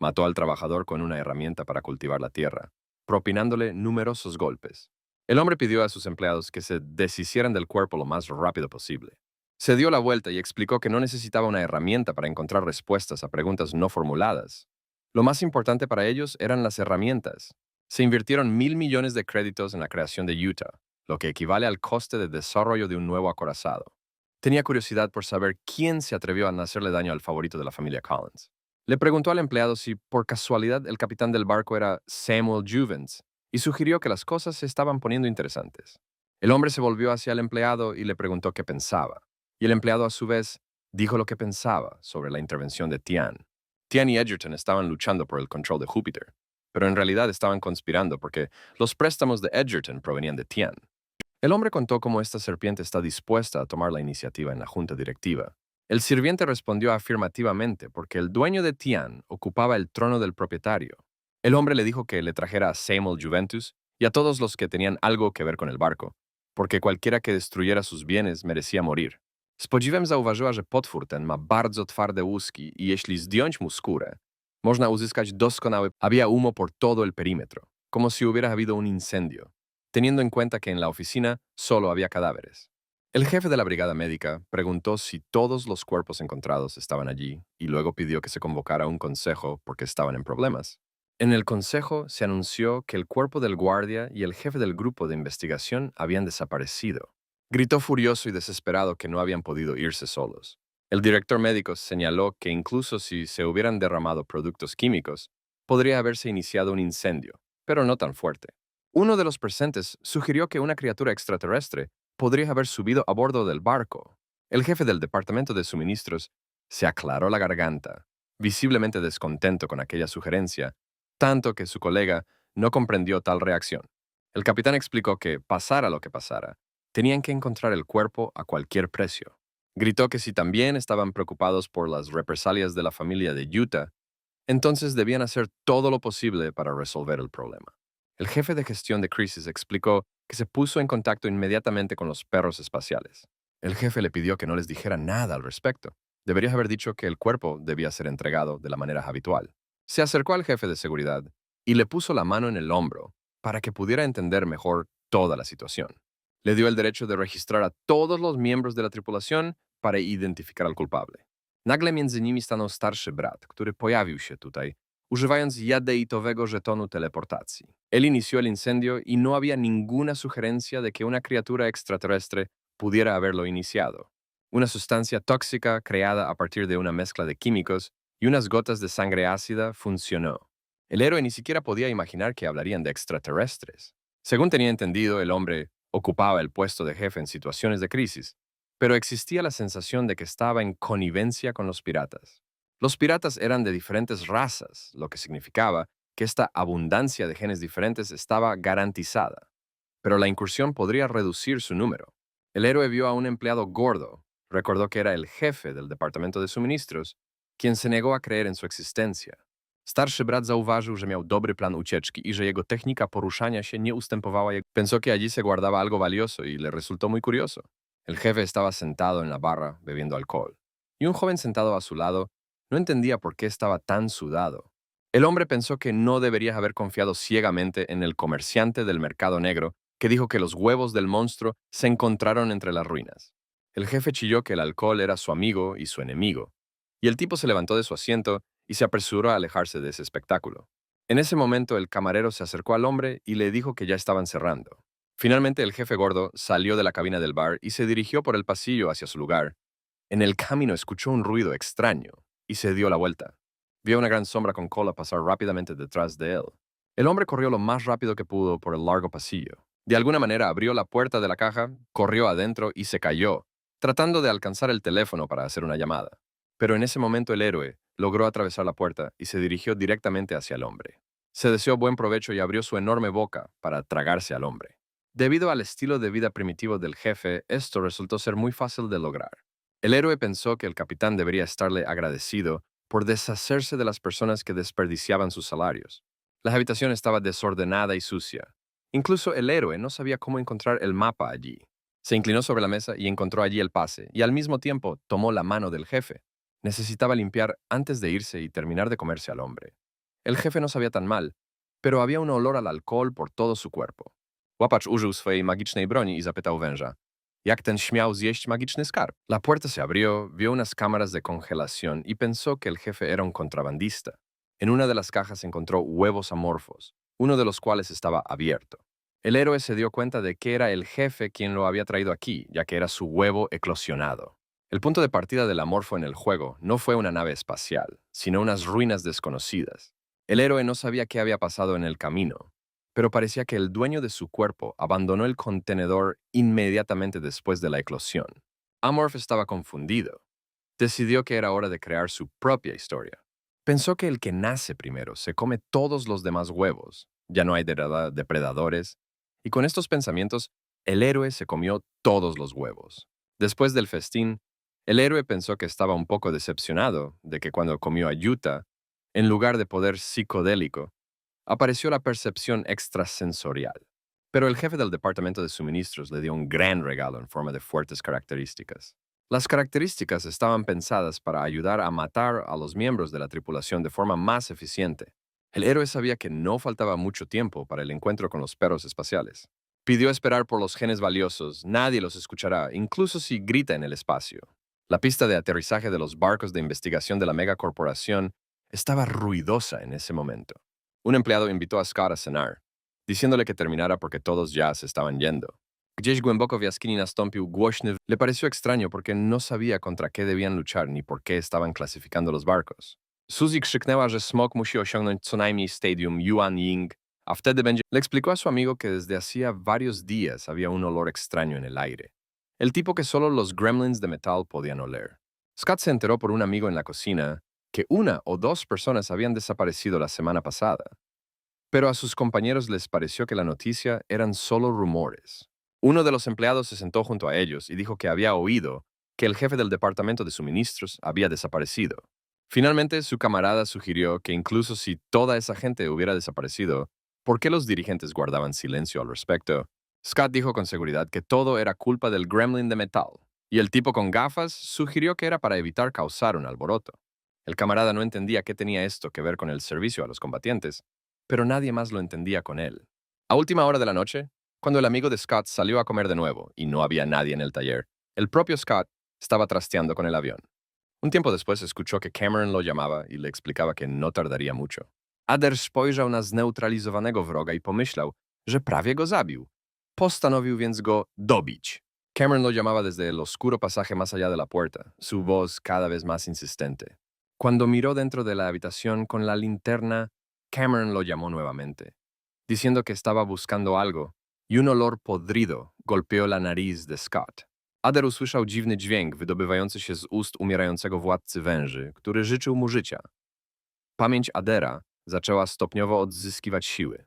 Mató al trabajador con una herramienta para cultivar la tierra, propinándole numerosos golpes. El hombre pidió a sus empleados que se deshicieran del cuerpo lo más rápido posible. Se dio la vuelta y explicó que no necesitaba una herramienta para encontrar respuestas a preguntas no formuladas. Lo más importante para ellos eran las herramientas. Se invirtieron 1.000 millones de créditos en la creación de Utah, lo que equivale al coste de desarrollo de un nuevo acorazado. Tenía curiosidad por saber quién se atrevió a hacerle daño al favorito de la familia Collins. Le preguntó al empleado si por casualidad el capitán del barco era Samuel Juvens y sugirió que las cosas se estaban poniendo interesantes. El hombre se volvió hacia el empleado y le preguntó qué pensaba, y el empleado a su vez dijo lo que pensaba sobre la intervención de Tian. Tian y Edgerton estaban luchando por el control de Júpiter, pero en realidad estaban conspirando porque los préstamos de Edgerton provenían de Tian. El hombre contó cómo esta serpiente está dispuesta a tomar la iniciativa en la junta directiva. El sirviente respondió afirmativamente porque el dueño de Tian ocupaba el trono del propietario. El hombre le dijo que le trajera a Samuel Juventus y a todos los que tenían algo que ver con el barco, porque cualquiera que destruyera sus bienes merecía morir. Z podziwem zauważyła, że potwór ten ma bardzo twarde łuski i jeśli zdjąć mu skórę, można uzyskać doskonały. Había humo por todo el perímetro, como si hubiera habido un incendio, teniendo en cuenta que en la oficina solo había cadáveres. El jefe de la brigada médica preguntó si todos los cuerpos encontrados estaban allí y luego pidió que se convocara un consejo porque estaban en problemas. En el consejo se anunció que el cuerpo del guardia y el jefe del grupo de investigación habían desaparecido. Gritó furioso y desesperado que no habían podido irse solos. El director médico señaló que incluso si se hubieran derramado productos químicos, podría haberse iniciado un incendio, pero no tan fuerte. Uno de los presentes sugirió que una criatura extraterrestre podría haber subido a bordo del barco. El jefe del departamento de suministros se aclaró la garganta, visiblemente descontento con aquella sugerencia, tanto que su colega no comprendió tal reacción. El capitán explicó que, pasara lo que pasara, tenían que encontrar el cuerpo a cualquier precio. Gritó que si también estaban preocupados por las represalias de la familia de Utah, entonces debían hacer todo lo posible para resolver el problema. El jefe de gestión de crisis explicó que se puso en contacto inmediatamente con los perros espaciales. El jefe le pidió que no les dijera nada al respecto. Debería haber dicho que el cuerpo debía ser entregado de la manera habitual. Se acercó al jefe de seguridad y le puso la mano en el hombro para que pudiera entender mejor toda la situación. Le dio el derecho de registrar a todos los miembros de la tripulación para identificar al culpable. Nagle między nimi stanął starszy brat, który pojawił się tutaj, używając jadeitowego żetonu teleportacji. Él inició el incendio y no había ninguna sugerencia de que una criatura extraterrestre pudiera haberlo iniciado. Una sustancia tóxica creada a partir de una mezcla de químicos y unas gotas de sangre ácida funcionó. El héroe ni siquiera podía imaginar que hablarían de extraterrestres. Según tenía entendido, el hombre ocupaba el puesto de jefe en situaciones de crisis, pero existía la sensación de que estaba en connivencia con los piratas. Los piratas eran de diferentes razas, lo que significaba que esta abundancia de genes diferentes estaba garantizada, pero la incursión podría reducir su número. El héroe vio a un empleado gordo, recordó que era el jefe del departamento de suministros, quien se negó a creer en su existencia. Starszy brat zauważył, że miał dobry plan ucieczki y że jego technika poruszania się nie ustępowała jego. Pensó que allí se guardaba algo valioso y le resultó muy curioso. El jefe estaba sentado en la barra bebiendo alcohol, y un joven sentado a su lado no entendía por qué estaba tan sudado. El hombre pensó que no debería haber confiado ciegamente en el comerciante del mercado negro que dijo que los huevos del monstruo se encontraron entre las ruinas. El jefe chilló que el alcohol era su amigo y su enemigo, y el tipo se levantó de su asiento y se apresuró a alejarse de ese espectáculo. En ese momento el camarero se acercó al hombre y le dijo que ya estaban cerrando. Finalmente el jefe gordo salió de la cabina del bar y se dirigió por el pasillo hacia su lugar. En el camino escuchó un ruido extraño y se dio la vuelta. Vio una gran sombra con cola pasar rápidamente detrás de él. El hombre corrió lo más rápido que pudo por el largo pasillo. De alguna manera abrió la puerta de la caja, corrió adentro y se cayó, tratando de alcanzar el teléfono para hacer una llamada. Pero en ese momento el héroe logró atravesar la puerta y se dirigió directamente hacia el hombre. Se deseó buen provecho y abrió su enorme boca para tragarse al hombre. Debido al estilo de vida primitivo del jefe, esto resultó ser muy fácil de lograr. El héroe pensó que el capitán debería estarle agradecido por deshacerse de las personas que desperdiciaban sus salarios. La habitación estaba desordenada y sucia. Incluso el héroe no sabía cómo encontrar el mapa allí. Se inclinó sobre la mesa y encontró allí el pase, y al mismo tiempo tomó la mano del jefe. Necesitaba limpiar antes de irse y terminar de comerse al hombre. El jefe no sabía tan mal, pero había un olor al alcohol por todo su cuerpo. Łapacz użył swojej magicznej broni i zapytał węża: Jak ten śmiał zjeść magiczny skarb? La puerta se abrió, vio unas cámaras de congelación y pensó que el jefe era un contrabandista. En una de las cajas encontró huevos amorfos, uno de los cuales estaba abierto. El héroe se dio cuenta de que era el jefe quien lo había traído aquí, ya que era su huevo eclosionado. El punto de partida del amorfo en el juego no fue una nave espacial, sino unas ruinas desconocidas. El héroe no sabía qué había pasado en el camino, pero parecía que el dueño de su cuerpo abandonó el contenedor inmediatamente después de la eclosión. Amorph estaba confundido. Decidió que era hora de crear su propia historia. Pensó que el que nace primero se come todos los demás huevos, ya no hay depredadores, y con estos pensamientos, el héroe se comió todos los huevos. Después del festín, el héroe pensó que estaba un poco decepcionado de que cuando comió a Yuta, en lugar de poder psicodélico, apareció la percepción extrasensorial. Pero el jefe del departamento de suministros le dio un gran regalo en forma de fuertes características. Las características estaban pensadas para ayudar a matar a los miembros de la tripulación de forma más eficiente. El héroe sabía que no faltaba mucho tiempo para el encuentro con los perros espaciales. Pidió esperar por los genes valiosos, nadie los escuchará, incluso si grita en el espacio. La pista de aterrizaje de los barcos de investigación de la megacorporación estaba ruidosa en ese momento. Un empleado invitó a Scott a cenar, diciéndole que terminara porque todos ya se estaban yendo. Gdzieś głęboko w jaskini nastąpił głośny. Le pareció extraño porque no sabía contra qué debían luchar ni por qué estaban clasificando los barcos. Suzy krzyknęła, że smok musi osiągnąć co najmniej stadium Yuan Ying, a wtedy będzie... Le explicó a su amigo que desde hacía varios días había un olor extraño en el aire. El tipo que solo los gremlins de metal podían oler. Scott se enteró por un amigo en la cocina que una o dos personas habían desaparecido la semana pasada. Pero a sus compañeros les pareció que la noticia eran solo rumores. Uno de los empleados se sentó junto a ellos y dijo que había oído que el jefe del departamento de suministros había desaparecido. Finalmente, su camarada sugirió que incluso si toda esa gente hubiera desaparecido, ¿por qué los dirigentes guardaban silencio al respecto? Scott dijo con seguridad que todo era culpa del gremlin de metal, y el tipo con gafas sugirió que era para evitar causar un alboroto. El camarada no entendía qué tenía esto que ver con el servicio a los combatientes, pero nadie más lo entendía con él. A última hora de la noche, cuando el amigo de Scott salió a comer de nuevo y no había nadie en el taller, el propio Scott estaba trasteando con el avión. Un tiempo después escuchó que Cameron lo llamaba y le explicaba que no tardaría mucho. Adair spojrzał na zneutralizowanego wroga i pomyślał, że prawie go zabił. Postanowił więc go dobić. Cameron lo llamaba desde el oscuro pasaje más allá de la puerta, su voz cada vez más insistente. Cuando miró dentro de la habitación con la linterna, Cameron lo llamó nuevamente, diciendo que estaba buscando algo, y un olor podrido golpeó la nariz de Scott. Adair usłyszał dziwny dźwięk wydobywający się z ust umierającego władcy węży, który życzył mu życia. Pamięć Adaira zaczęła stopniowo odzyskiwać siły.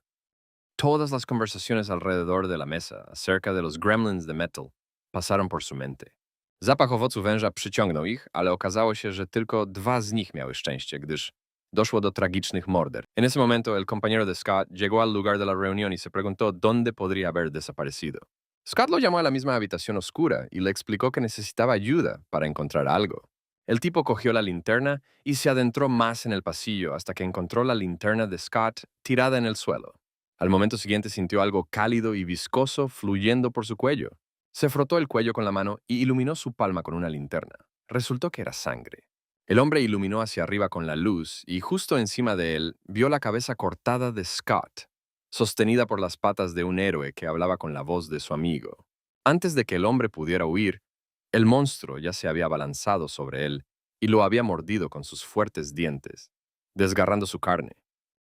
Todas las conversaciones alrededor de la mesa acerca de los gremlins de metal pasaron por su mente. Zapach owocu węża przyciągnął ich, ale okazało się, że tylko 2 z nich miały szczęście, gdyż doszło do tragicznych morder. En ese momento, el compañero de Scott llegó al lugar de la reunión y se preguntó dónde podría haber desaparecido. Scott lo llamó a la misma habitación oscura y le explicó que necesitaba ayuda para encontrar algo. El tipo cogió la linterna y se adentró más en el pasillo hasta que encontró la linterna de Scott tirada en el suelo. Al momento siguiente sintió algo cálido y viscoso fluyendo por su cuello. Se frotó el cuello con la mano y iluminó su palma con una linterna. Resultó que era sangre. El hombre iluminó hacia arriba con la luz y justo encima de él vio la cabeza cortada de Scott, sostenida por las patas de un héroe que hablaba con la voz de su amigo. Antes de que el hombre pudiera huir, el monstruo ya se había abalanzado sobre él y lo había mordido con sus fuertes dientes, desgarrando su carne.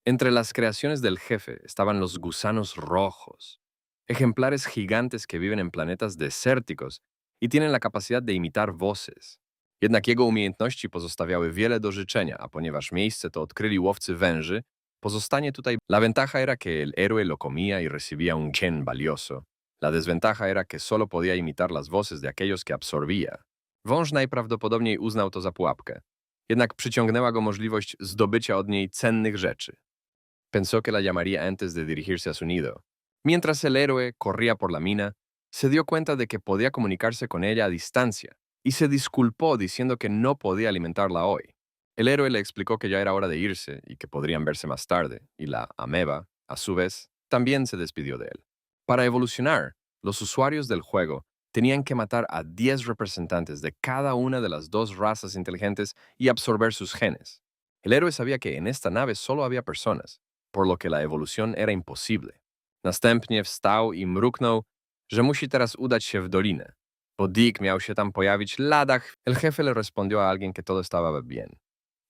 Entre las creaciones del jefe estaban los gusanos rojos, ejemplares gigantes que viven en planetas desérticos i tienen la capacidad de imitar voces. Jednak jego umiejętności pozostawiały wiele do życzenia, a ponieważ miejsce to odkryli łowcy węży, pozostanie tutaj. La ventaja era que el héroe lo comía y recibía un chen valioso. La desventaja era que solo podía imitar las voces de aquellos que absorbía. Wąż najprawdopodobniej uznał to za pułapkę. Jednak przyciągnęła go możliwość zdobycia od niej cennych rzeczy. Pensó que la llamaría antes de dirigirse a su nido. Mientras el héroe corría por la mina, se dio cuenta de que podía comunicarse con ella a distancia y se disculpó diciendo que no podía alimentarla hoy. El héroe le explicó que ya era hora de irse y que podrían verse más tarde, y la ameba, a su vez, también se despidió de él. Para evolucionar, los usuarios del juego tenían que matar a 10 representantes de cada una de las dos razas inteligentes y absorber sus genes. El héroe sabía que en esta nave solo había personas, por lo que la evolución era imposible. Następnie wstał i mruknął, że musi teraz udać się w dolinę, bo Dick miał się tam pojawić lada. El jefe le respondió a alguien que todo estaba bien,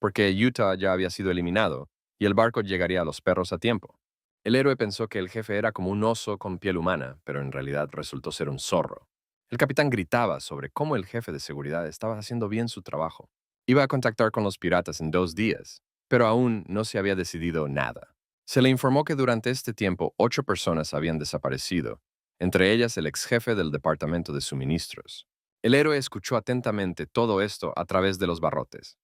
porque Utah ya había sido eliminado y el barco llegaría a los perros a tiempo. El héroe pensó que el jefe era como un oso con piel humana, pero en realidad resultó ser un zorro. El capitán gritaba sobre cómo el jefe de seguridad estaba haciendo bien su trabajo. Iba a contactar con los piratas en 2 días, pero aún no se había decidido nada. Se le informó que durante este tiempo 8 personas habían desaparecido, entre ellas el ex jefe del departamento de suministros. El héroe escuchó atentamente todo esto a través de los barrotes.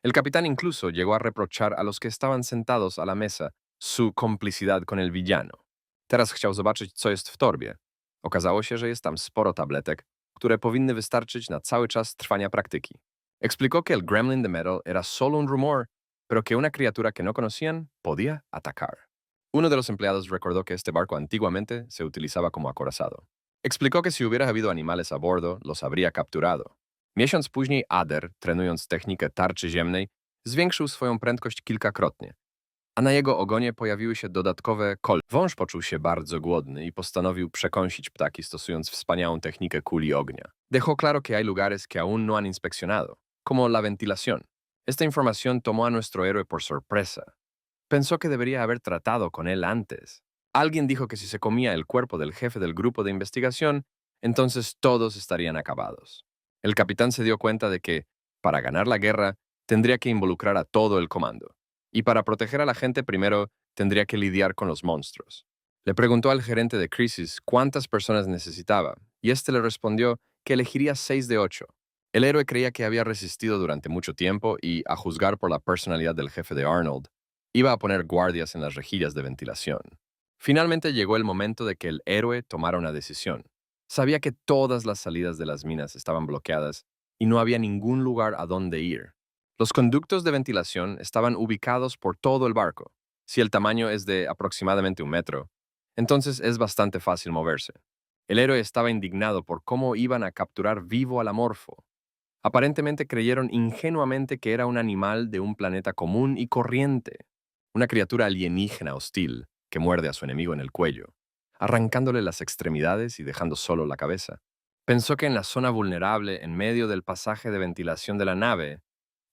El capitán incluso llegó a reprochar a los que estaban sentados a la mesa su complicidad con el villano. Teraz chciał zobaczyć, co jest w torbie. Okazało się, że jest tam sporo tabletek, które powinny wystarczyć na cały czas trwania praktyki. Explicó que el Gremlin de Metal era solo un rumor, pero que una criatura que no conocían podía atacar. Uno de los empleados recordó que este barco antiguamente se utilizaba como acorazado. Explicó que si hubiera habido animales a bordo, los habría capturado. Miesiąc później Ader, trenując technikę tarczy ziemnej, zwiększył swoją prędkość kilkakrotnie, a na jego ogonie pojawiły się dodatkowe kol. Wąż poczuł się bardzo głodny i postanowił przekąsić ptaki stosując wspaniałą technikę kuli ognia. Dejó claro que hay lugares que aún no han inspeccionado, como la ventilación. Esta información tomó a nuestro héroe por sorpresa. Pensó que debería haber tratado con él antes. Alguien dijo que si se comía el cuerpo del jefe del grupo de investigación, entonces todos estarían acabados. El capitán se dio cuenta de que, para ganar la guerra, tendría que involucrar a todo el comando. Y para proteger a la gente primero, tendría que lidiar con los monstruos. Le preguntó al gerente de crisis cuántas personas necesitaba, y este le respondió que elegiría 6 de 8. El héroe creía que había resistido durante mucho tiempo y, a juzgar por la personalidad del jefe de Arnold, iba a poner guardias en las rejillas de ventilación. Finalmente llegó el momento de que el héroe tomara una decisión. Sabía que todas las salidas de las minas estaban bloqueadas y no había ningún lugar a donde ir. Los conductos de ventilación estaban ubicados por todo el barco. Si el tamaño es de aproximadamente 1 metro, entonces es bastante fácil moverse. El héroe estaba indignado por cómo iban a capturar vivo al amorfo. Aparentemente creyeron ingenuamente que era un animal de un planeta común y corriente, una criatura alienígena hostil que muerde a su enemigo en el cuello, arrancándole las extremidades y dejando solo la cabeza. Pensó que en la zona vulnerable, en medio del pasaje de ventilación de la nave,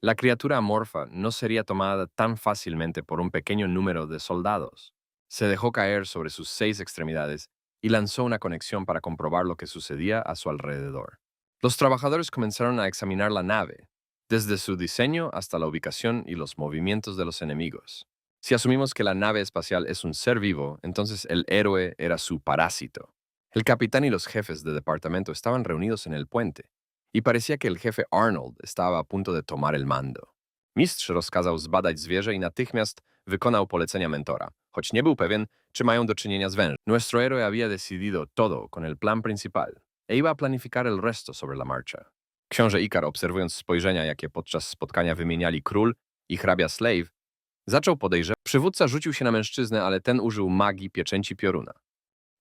la criatura amorfa no sería tomada tan fácilmente por un pequeño número de soldados. Se dejó caer sobre sus 6 extremidades y lanzó una conexión para comprobar lo que sucedía a su alrededor. Los trabajadores comenzaron a examinar la nave, desde su diseño hasta la ubicación y los movimientos de los enemigos. Si asumimos que la nave espacial es un ser vivo, entonces el héroe era su parásito. El capitán y los jefes de departamento estaban reunidos en el puente, i parecía que el jefe Arnold estaba a punto de tomar el mando. Mistrz rozkazał zbadać zwierzę i natychmiast wykonał polecenia mentora, choć nie był pewien, czy mają do czynienia z wężem. Nuestro héroe había decidido todo con el plan principal e iba a planificar el resto sobre la marcha. Książę Ikar, obserwując spojrzenia, jakie podczas spotkania wymieniali król i hrabia Slave, zaczął podejrzewać. Przywódca rzucił się na mężczyznę, ale ten użył magii pieczęci pioruna.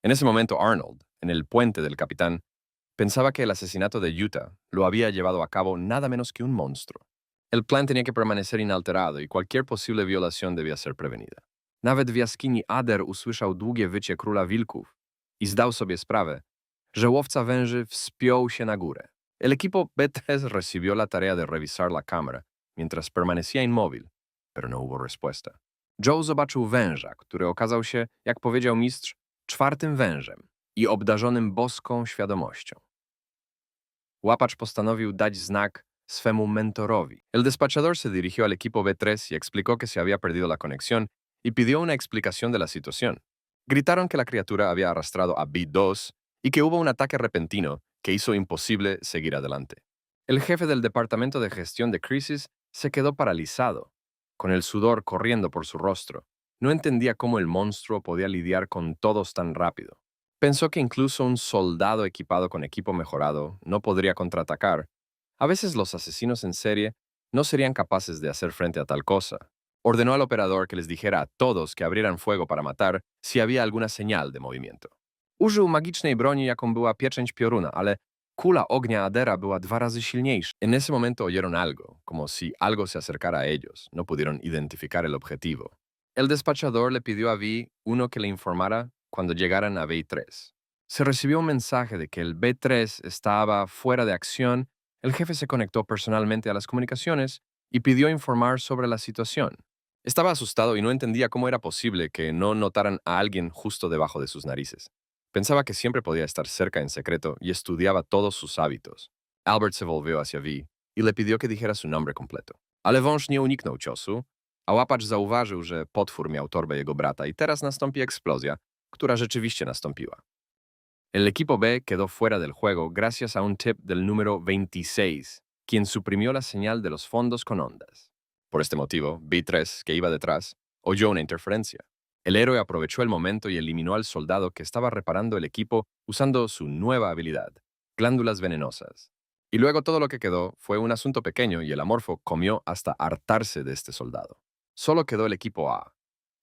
En ese momento Arnold, en el puente del capitán, pensaba que el asesinato de Utah lo había llevado a cabo nada menos que un monstruo. El plan tenía que permanecer inalterado y cualquier posible violación debía ser prevenida. Nawet w jaskini Ader usłyszał długie wycie króla wilków i zdał sobie sprawę, że łowca węży wspiął się na górę. El equipo B3 recibió la tarea de revisar la cámara mientras permanecía inmóvil, pero no hubo respuesta. Joe zobaczył węża, który okazał się, jak powiedział mistrz, 4. wężem i obdarzonym boską świadomością. Łapacz postanowił dać znak swemu mentorowi. El despachador se dirigió al equipo B3 y explicó que se había perdido la conexión y pidió una explicación de la situación. Gritaron que la criatura había arrastrado a B2 y que hubo un ataque repentino que hizo imposible seguir adelante. El jefe del Departamento de Gestión de Crisis se quedó paralizado, con el sudor corriendo por su rostro. No entendía cómo el monstruo podía lidiar con todos tan rápido. Pensó que incluso un soldado equipado con equipo mejorado no podría contraatacar. A veces los asesinos en serie no serían capaces de hacer frente a tal cosa. Ordenó al operador que les dijera a todos que abrieran fuego para matar si había alguna señal de movimiento. Użył magicznej broni, jaką była pieczęć pioruna, ale kula ognia Adera była 2 razy silniejsza. En ese momento oyeron algo, como si algo se acercara a ellos. No pudieron identificar el objetivo. El despachador le pidió a V1 que le informara cuando llegaran a B3. Se recibió un mensaje de que el B3 estaba fuera de acción. El jefe se conectó personalmente a las comunicaciones y pidió informar sobre la situación. Estaba asustado y no entendía cómo era posible que no notaran a alguien justo debajo de sus narices. Pensaba que siempre podía estar cerca en secreto y estudiaba todos sus hábitos. Albert se volvió hacia V y le pidió que dijera su nombre completo. Ale wąż nie uniknął ciosu, a łapacz zauważył, że potwór miał torbę jego brata i teraz nastąpi eksplozja, która rzeczywiście nastąpiła. El equipo B quedó fuera del juego gracias a un tip del número 26, quien suprimió la señal de los fondos con ondas. Por este motivo, B3, que iba detrás, oyó una interferencia. El héroe aprovechó el momento y eliminó al soldado que estaba reparando el equipo usando su nueva habilidad, glándulas venenosas. Y luego todo lo que quedó fue un asunto pequeño y el amorfo comió hasta hartarse de este soldado. Solo quedó el equipo A,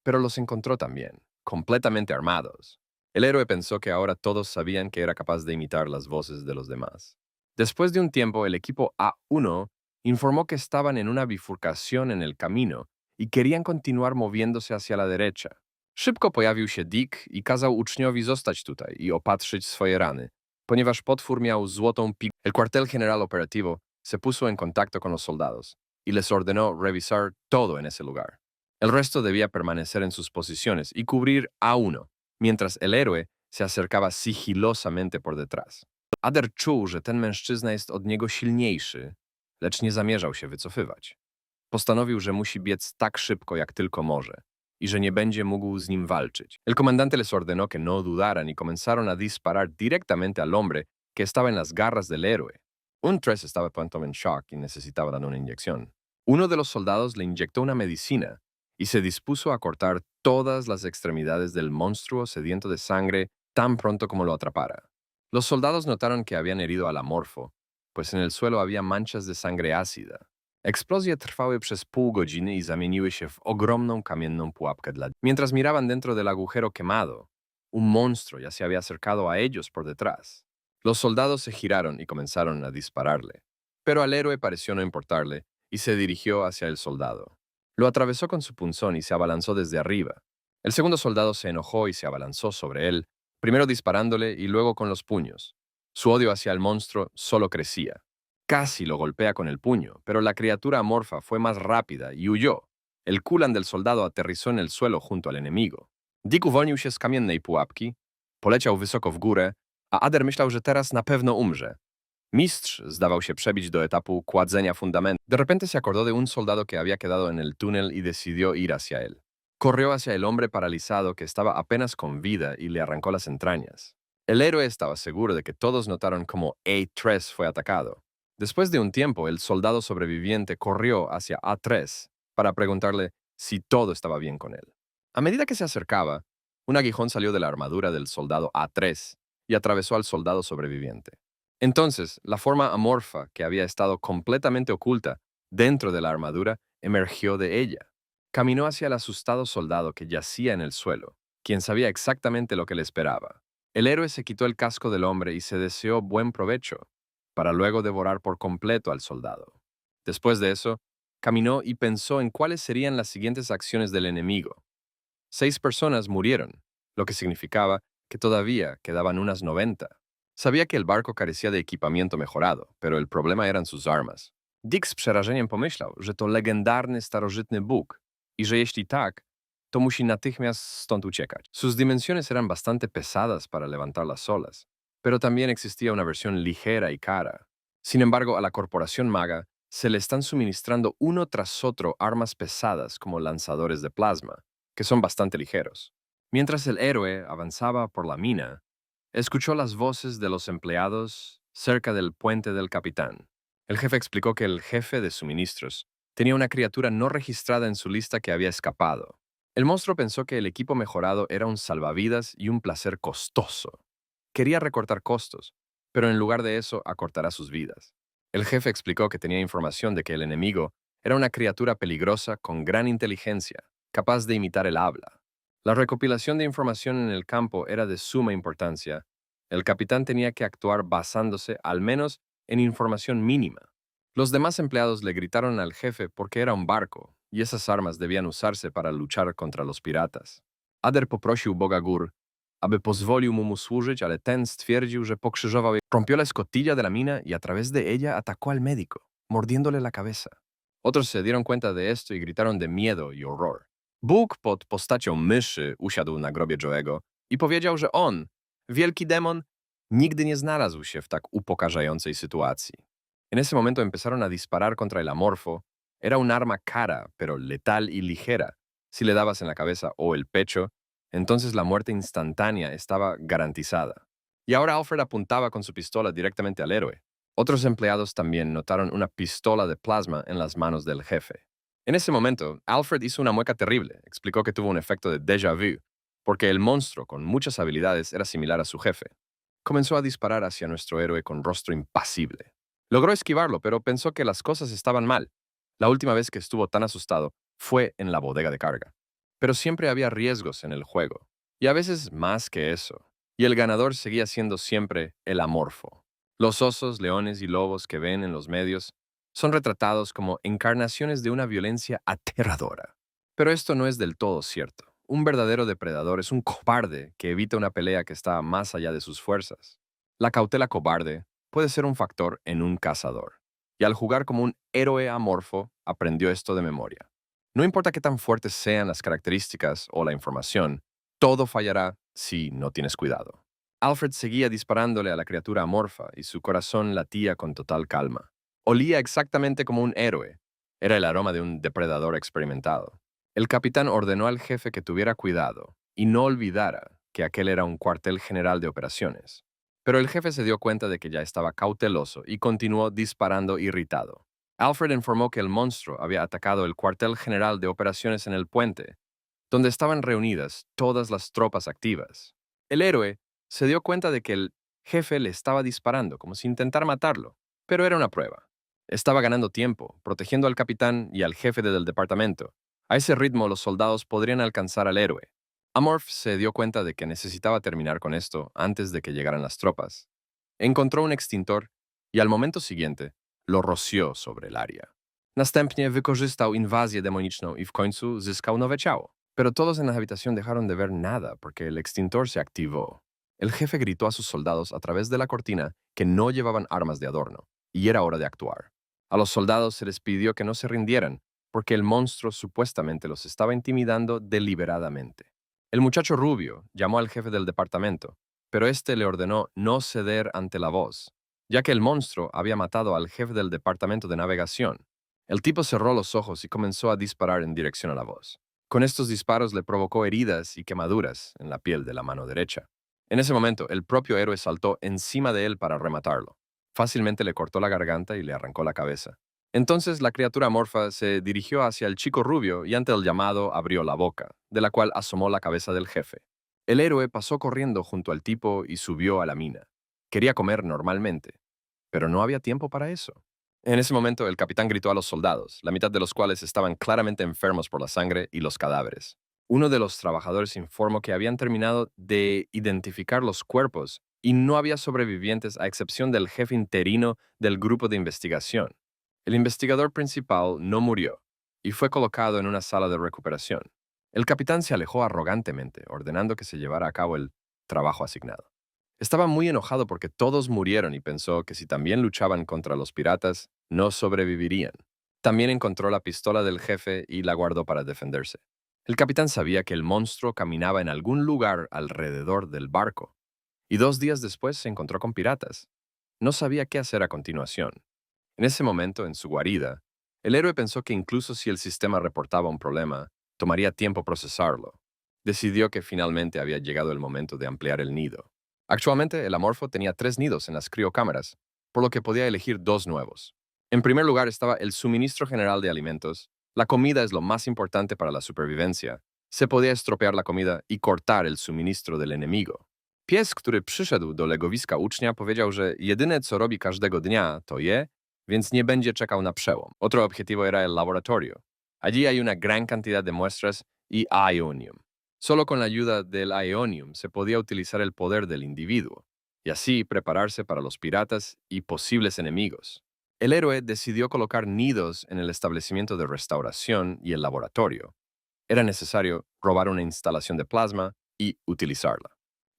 pero los encontró también, completamente armados. El héroe pensó que ahora todos sabían que era capaz de imitar las voces de los demás. Después de un tiempo, el equipo A1 informó que estaban en una bifurcación en el camino y querían continuar moviéndose hacia la derecha. Szybko pojawił się Dick i kazał uczniowi zostać tutaj i opatrzyć swoje rany, ponieważ potwór miał złotą pigulę. El cuartel general operativo se puso en contacto con los soldados y les ordenó revisar todo en ese lugar. El resto debía permanecer en sus posiciones y cubrir A1, mientras el héroe se acercaba sigilosamente por detrás. Ader czuł, że ten mężczyzna jest od niego silniejszy, lecz nie zamierzał się wycofywać. Postanowił, że musi biec tak szybko, jak tylko może y że nie będzie mógł z nim walczyć. El comandante les ordenó que no dudaran y comenzaron a disparar directamente al hombre que estaba en las garras del héroe. Un 3 estaba pronto en shock y necesitaba dar una inyección. Uno de los soldados le inyectó una medicina y se dispuso a cortar todas las extremidades del monstruo sediento de sangre tan pronto como lo atrapara. Los soldados notaron que habían herido al amorfo, pues en el suelo había manchas de sangre ácida. Eksplozje trwały przez pół godziny y zamieniły się w ogromną kamienną pułapkę dla... Mientras miraban dentro del agujero quemado, un monstruo ya se había acercado a ellos por detrás. Los soldados se giraron y comenzaron a dispararle, pero al héroe pareció no importarle y se dirigió hacia el soldado. Lo atravesó con su punzón y se abalanzó desde arriba. El segundo soldado se enojó y se abalanzó sobre él, primero disparándole y luego con los puños. Su odio hacia el monstruo solo crecía. Casi lo golpea con el puño, pero la criatura amorfa fue más rápida y huyó. El kulan del soldado aterrizó en el suelo junto al enemigo. Dick uwolnił się z kamiennej pułapki, poleciał wysoko w górę, a Ader myślał, że teraz na pewno umrze. Mistrz zdawał się przebić do etapu kładzenia fundamentu. De repente se acordó de un soldado que había quedado en el túnel y decidió ir hacia él. Corrió hacia el hombre paralizado que estaba apenas con vida y le arrancó las entrañas. El héroe estaba seguro de que todos notaron cómo A3 fue atacado. Después de un tiempo, el soldado sobreviviente corrió hacia A3 para preguntarle si todo estaba bien con él. A medida que se acercaba, un aguijón salió de la armadura del soldado A3 y atravesó al soldado sobreviviente. Entonces, la forma amorfa que había estado completamente oculta dentro de la armadura emergió de ella. Caminó hacia el asustado soldado que yacía en el suelo, quien sabía exactamente lo que le esperaba. El héroe se quitó el casco del hombre y se deseó buen provecho, para luego devorar por completo al soldado. Después de eso, caminó y pensó en cuáles serían las siguientes acciones del enemigo. 6 personas murieron, lo que significaba que todavía quedaban unas 90. Sabía que el barco carecía de equipamiento mejorado, pero el problema eran sus armas. Dick z przerażeniem pomyślał, że to legendarny starożytny Bóg i że jeśli tak, to musi natychmiast stąd uciekać. Sus dimensiones eran bastante pesadas para levantar las olas, pero también existía una versión ligera y cara. Sin embargo, a la corporación maga se le están suministrando uno tras otro armas pesadas como lanzadores de plasma, que son bastante ligeros. Mientras el héroe avanzaba por la mina, escuchó las voces de los empleados cerca del puente del capitán. El jefe explicó que el jefe de suministros tenía una criatura no registrada en su lista que había escapado. El monstruo pensó que el equipo mejorado era un salvavidas y un placer costoso. Quería recortar costos, pero en lugar de eso acortará sus vidas. El jefe explicó que tenía información de que el enemigo era una criatura peligrosa con gran inteligencia, capaz de imitar el habla. La recopilación de información en el campo era de suma importancia. El capitán tenía que actuar basándose al menos en información mínima. Los demás empleados le gritaron al jefe porque era un barco, y esas armas debían usarse para luchar contra los piratas. Ader poprosił Boga gór, aby pozwolił mu służyć, ale ten stwierdził, że pokrzyżował. Rompió la escotilla de la mina y a través de ella atacó al médico, mordiéndole la cabeza. Otros se dieron cuenta de esto y gritaron de miedo y horror. Bóg pod postacią myszy usiadł na grobie Joego i powiedział, że on, wielki demon, nigdy nie znalazł się w tak upokarzającej sytuacji. En ese momento empezaron a disparar contra el amorfo. Era un arma cara, pero letal y ligera. Si le dabas en la cabeza o el pecho, entonces la muerte instantánea estaba garantizada. Y ahora Alfred apuntaba con su pistola directamente al héroe. Otros empleados también notaron una pistola de plasma en las manos del jefe. En ese momento, Alfred hizo una mueca terrible. Explicó que tuvo un efecto de déjà vu, porque el monstruo, con muchas habilidades, era similar a su jefe. Comenzó a disparar hacia nuestro héroe con rostro impasible. Logró esquivarlo, pero pensó que las cosas estaban mal. La última vez que estuvo tan asustado fue en la bodega de carga. Pero siempre había riesgos en el juego, y a veces más que eso. Y el ganador seguía siendo siempre el amorfo. Los osos, leones y lobos que ven en los medios son retratados como encarnaciones de una violencia aterradora. Pero esto no es del todo cierto. Un verdadero depredador es un cobarde que evita una pelea que está más allá de sus fuerzas. La cautela cobarde puede ser un factor en un cazador. Y al jugar como un héroe amorfo, aprendió esto de memoria. No importa qué tan fuertes sean las características o la información, todo fallará si no tienes cuidado. Alfred seguía disparándole a la criatura amorfa y su corazón latía con total calma. Olía exactamente como un héroe. Era el aroma de un depredador experimentado. El capitán ordenó al jefe que tuviera cuidado y no olvidara que aquel era un cuartel general de operaciones. Pero el jefe se dio cuenta de que ya estaba cauteloso y continuó disparando irritado. Alfred informó que el monstruo había atacado el cuartel general de operaciones en el puente, donde estaban reunidas todas las tropas activas. El héroe se dio cuenta de que el jefe le estaba disparando como si intentara matarlo, pero era una prueba. Estaba ganando tiempo, protegiendo al capitán y al jefe del departamento. A ese ritmo los soldados podrían alcanzar al héroe. Amorph se dio cuenta de que necesitaba terminar con esto antes de que llegaran las tropas. Encontró un extintor y al momento siguiente lo roció sobre el área. Następnie wykorzystał inwazję demoniczną i w końcu zyskał nowe ciało. Pero todos en la habitación dejaron de ver nada porque el extintor se activó. El jefe gritó a sus soldados a través de la cortina que no llevaban armas de adorno, y era hora de actuar. A los soldados se les pidió que no se rindieran, porque el monstruo supuestamente los estaba intimidando deliberadamente. El muchacho rubio llamó al jefe del departamento, pero éste le ordenó no ceder ante la voz, ya que el monstruo había matado al jefe del departamento de navegación. El tipo cerró los ojos y comenzó a disparar en dirección a la voz. Con estos disparos le provocó heridas y quemaduras en la piel de la mano derecha. En ese momento, el propio héroe saltó encima de él para rematarlo. Fácilmente le cortó la garganta y le arrancó la cabeza. Entonces la criatura amorfa se dirigió hacia el chico rubio y ante el llamado abrió la boca, de la cual asomó la cabeza del jefe. El héroe pasó corriendo junto al tipo y subió a la mina. Quería comer normalmente, pero no había tiempo para eso. En ese momento el capitán gritó a los soldados, la mitad de los cuales estaban claramente enfermos por la sangre y los cadáveres. Uno de los trabajadores informó que habían terminado de identificar los cuerpos y no había sobrevivientes a excepción del jefe interino del grupo de investigación. El investigador principal no murió y fue colocado en una sala de recuperación. El capitán se alejó arrogantemente, ordenando que se llevara a cabo el trabajo asignado. Estaba muy enojado porque todos murieron y pensó que si también luchaban contra los piratas, no sobrevivirían. También encontró la pistola del jefe y la guardó para defenderse. El capitán sabía que el monstruo caminaba en algún lugar alrededor del barco, y 2 días después se encontró con piratas. No sabía qué hacer a continuación. En ese momento, en su guarida, el héroe pensó que incluso si el sistema reportaba un problema, Tomaría tiempo procesarlo. Decidió que finalmente había llegado el momento de ampliar el nido. Actualmente, el Amorfo tenía 3 nidos en las criocámaras, por lo que podía elegir 2 nuevos. En primer lugar estaba el suministro general de alimentos. La comida es lo más importante para la supervivencia. Se podía estropear la comida i cortar el suministro del enemigo. Pies, który przyszedł do legowiska ucznia, powiedział, że jedyne co robi każdego dnia to je, więc nie będzie czekał na przełom. Otro objetivo era el laboratorio. Allí hay una gran cantidad de muestras y ionium. Solo con la ayuda del ionium se podía utilizar el poder del individuo, y así prepararse para los piratas y posibles enemigos. El héroe decidió colocar nidos en el establecimiento de restauración y el laboratorio. Era necesario robar una instalación de plasma y utilizarla.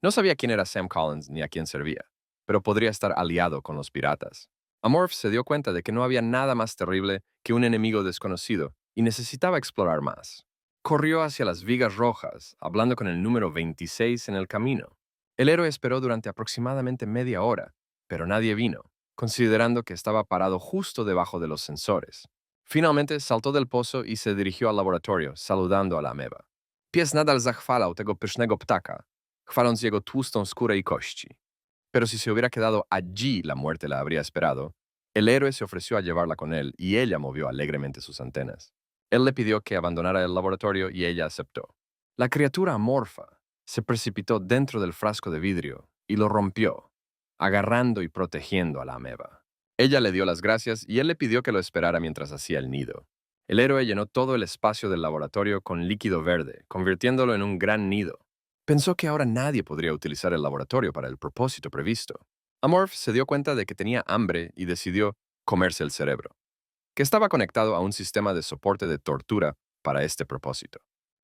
No sabía quién era Sam Collins ni a quién servía, pero podría estar aliado con los piratas. Amorph se dio cuenta de que no había nada más terrible que un enemigo desconocido y necesitaba explorar más. Corrió hacia las vigas rojas, hablando con el número 26 en el camino. El héroe esperó durante aproximadamente media hora, pero nadie vino, considerando que estaba parado justo debajo de los sensores. Finalmente saltó del pozo y se dirigió al laboratorio, saludando a la ameba. Pies nadal zachwalał tego pysznego ptaka, chwaląc jego tłustą skórę i kości. Pero si se hubiera quedado allí, la muerte la habría esperado. El héroe se ofreció a llevarla con él y ella movió alegremente sus antenas. Él le pidió que abandonara el laboratorio y ella aceptó. La criatura amorfa se precipitó dentro del frasco de vidrio y lo rompió, agarrando y protegiendo a la ameba. Ella le dio las gracias y él le pidió que lo esperara mientras hacía el nido. El héroe llenó todo el espacio del laboratorio con líquido verde, convirtiéndolo en un gran nido. Pensó que ahora nadie podría utilizar el laboratorio para el propósito previsto. Amorph se dio cuenta de que tenía hambre y decidió comerse el cerebro, que estaba conectado a un sistema de soporte de tortura para este propósito.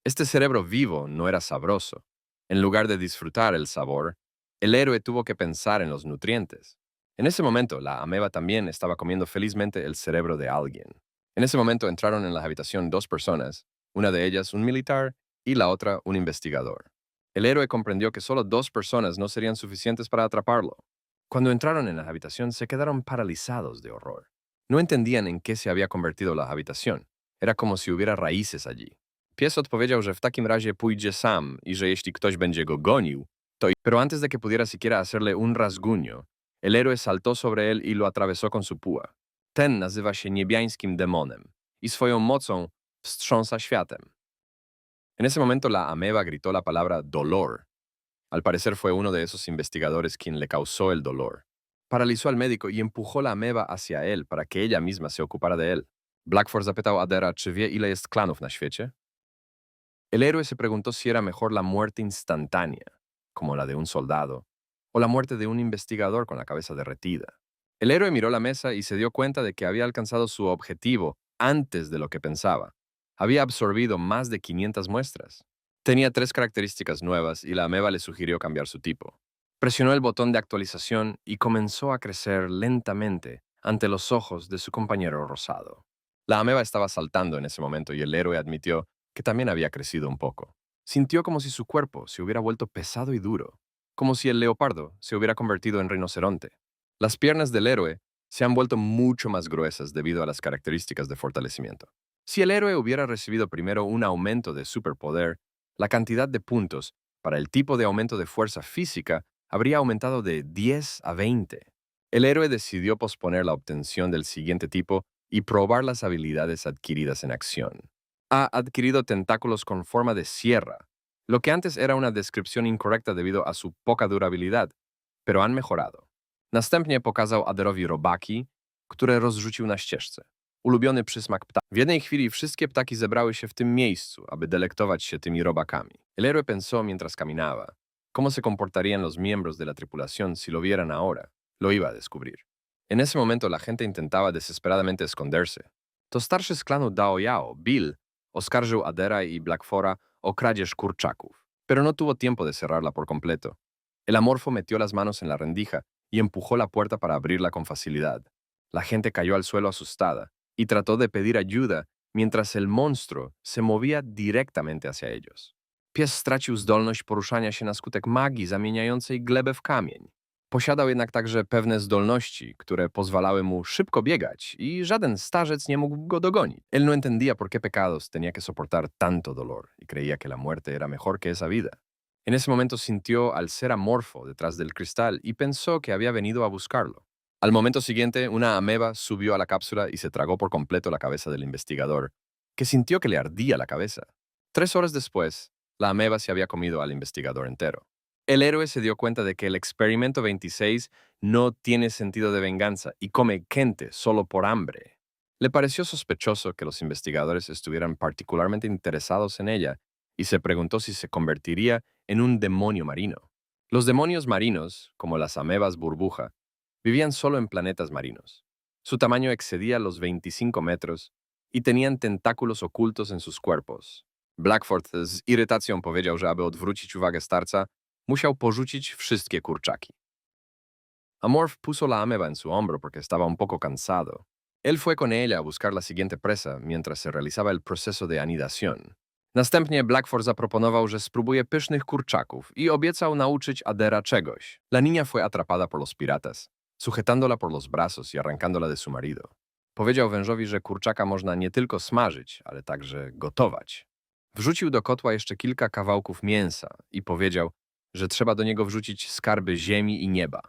Este cerebro vivo no era sabroso. En lugar de disfrutar el sabor, el héroe tuvo que pensar en los nutrientes. En ese momento, la ameba también estaba comiendo felizmente el cerebro de alguien. En ese momento entraron en la habitación 2 personas, una de ellas un militar y la otra un investigador. El héroe comprendió que solo 2 personas no serían suficientes para atraparlo. Cuando entraron en la habitación, se quedaron paralizados de horror. No entendían en qué se había convertido la habitación. Era como si hubiera raíces allí. Pies odpowiedział, że w takim razie pójdzie sam i że jeśli ktoś będzie go gonił, to... Pero antes de que pudiera siquiera hacerle un rasguño, el héroe saltó sobre él y lo atravesó con su púa. Ten nazywa się niebiańskim demonem i swoją mocą wstrząsa światem. En ese momento la ameba gritó la palabra dolor. Al parecer fue uno de esos investigadores quien le causó el dolor. Paralizó al médico y empujó la ameba hacia él para que ella misma se ocupara de él. Blackford zapytał Adera, czy wie, ile jest klanów na świecie. El héroe se preguntó si era mejor la muerte instantánea, como la de un soldado, o la muerte de un investigador con la cabeza derretida. El héroe miró la mesa y se dio cuenta de que había alcanzado su objetivo antes de lo que pensaba. Había absorbido más de 500 muestras. Tenía 3 características nuevas y la ameba le sugirió cambiar su tipo. Presionó el botón de actualización y comenzó a crecer lentamente ante los ojos de su compañero rosado. La ameba estaba saltando en ese momento y el héroe admitió que también había crecido un poco. Sintió como si su cuerpo se hubiera vuelto pesado y duro, como si el leopardo se hubiera convertido en rinoceronte. Las piernas del héroe se han vuelto mucho más gruesas debido a las características de fortalecimiento. Si el héroe hubiera recibido primero un aumento de superpoder, la cantidad de puntos para el tipo de aumento de fuerza física habría aumentado de 10 a 20. El héroe decidió posponer la obtención del siguiente tipo y probar las habilidades adquiridas en acción. Ha adquirido tentáculos con forma de sierra, lo que antes era una descripción incorrecta debido a su poca durabilidad, pero han mejorado. Następnie pokazał Aderowi robaki, które rozrzucił na ścieżce. Ulubiony przysmak ptaków. W jednej chwili wszystkie ptaki zebrały się w tym miejscu, aby delektować się tymi robakami. El héroe pensó mientras caminaba, cómo se comportarían los miembros de la tripulación si lo vieran ahora. Lo iba a descubrir. En ese momento la gente intentaba desesperadamente esconderse. To starszy z klanu Dao Yao, Bill, oskarżył Adera y Blackfora o kradzież kurczaków, pero no tuvo tiempo de cerrarla por completo. El amorfo metió las manos en la rendija y empujó la puerta para abrirla con facilidad. La gente cayó al suelo asustada y trató de pedir ayuda mientras el monstruo se movía directamente hacia ellos. Pies stracił zdolność poruszania się na skutek magii zamieniającej glebę w kamień. Posiadał jednak także pewne zdolności, które pozwalały mu szybko biegać y żaden starzec nie mógł go dogonić. Él no entendía por qué pecados tenía que soportar tanto dolor y creía que la muerte era mejor que esa vida. En ese momento sintió al ser amorfo detrás del cristal y pensó que había venido a buscarlo. Al momento siguiente, una ameba subió a la cápsula y se tragó por completo la cabeza del investigador, que sintió que le ardía la cabeza. 3 horas después, la ameba se había comido al investigador entero. El héroe se dio cuenta de que el experimento 26 no tiene sentido de venganza y come gente solo por hambre. Le pareció sospechoso que los investigadores estuvieran particularmente interesados en ella y se preguntó si se convertiría en un demonio marino. Los demonios marinos, como las amebas burbuja, vivían solo en planetas marinos. Su tamaño excedía los 25 metros i tenían tentáculos okultos en sus cuerpos. Blackford z irytacją powiedział, że aby odwrócić uwagę starca, musiał porzucić wszystkie kurczaki. Amorph puso la ameba en su hombro porque estaba un poco cansado. Él fue con ella a buscar la siguiente presa mientras se realizaba el proceso de anidación. Następnie Blackford zaproponował, że spróbuje pysznych kurczaków i obiecał nauczyć Adera czegoś. La niña fue atrapada por los piratas, sujetándola por los brazos y arrancándola de su marido. Powiedział wężowi, że kurczaka można nie tylko smażyć, ale także gotować. Wrzucił do kotła jeszcze kilka kawałków mięsa i powiedział, że trzeba do niego wrzucić skarby ziemi i nieba.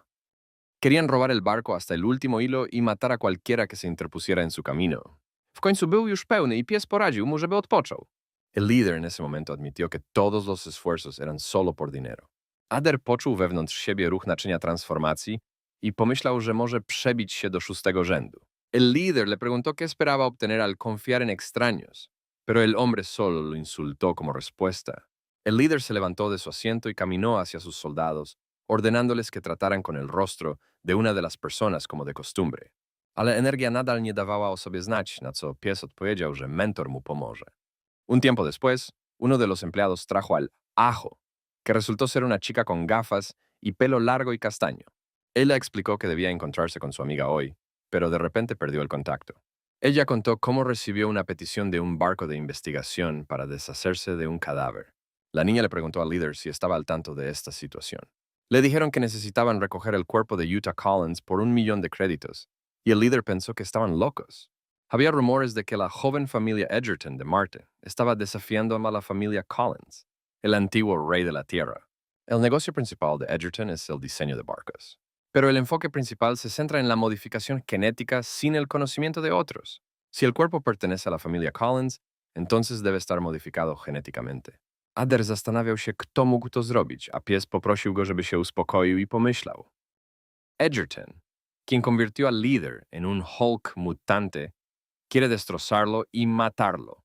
Querían robar el barco hasta el último hilo y matar a cualquiera que se interpusiera en su camino. W końcu był już pełny i pies poradził mu, żeby odpoczął. El líder en ese momento admitió que todos los esfuerzos eran solo por dinero. Ader poczuł wewnątrz siebie ruch naczynia transformacji i pomyślał, że może przebić się do 6. rzędu. El líder le preguntó qué esperaba obtener al confiar en extraños, pero el hombre solo lo insultó como respuesta. El líder se levantó de su asiento y caminó hacia sus soldados, ordenándoles que trataran con el rostro de una de las personas como de costumbre. Ale energia nadal nie dawała o sobie znać, na co pies odpowiedział, że mentor mu pomoże. Un tiempo después, uno de los empleados trajo al ajo, que resultó ser una chica con gafas y pelo largo y castaño. Ella explicó que debía encontrarse con su amiga hoy, pero de repente perdió el contacto. Ella contó cómo recibió una petición de un barco de investigación para deshacerse de un cadáver. La niña le preguntó al líder si estaba al tanto de esta situación. Le dijeron que necesitaban recoger el cuerpo de Utah Collins por 1 millón de créditos, y el líder pensó que estaban locos. Había rumores de que la joven familia Edgerton de Marte estaba desafiando a la familia Collins, el antiguo rey de la Tierra. El negocio principal de Edgerton es el diseño de barcos, pero el enfoque principal se centra en la modificación genética sin el conocimiento de otros. Si el cuerpo pertenece a la familia Collins, entonces debe estar modificado genéticamente. Ader zastanawiał się, kto mógł to zrobić, a pies poprosił go, żeby się uspokoił i pomyślał. Edgerton, quien convirtió al líder en un Hulk mutante, quiere destrozarlo y matarlo.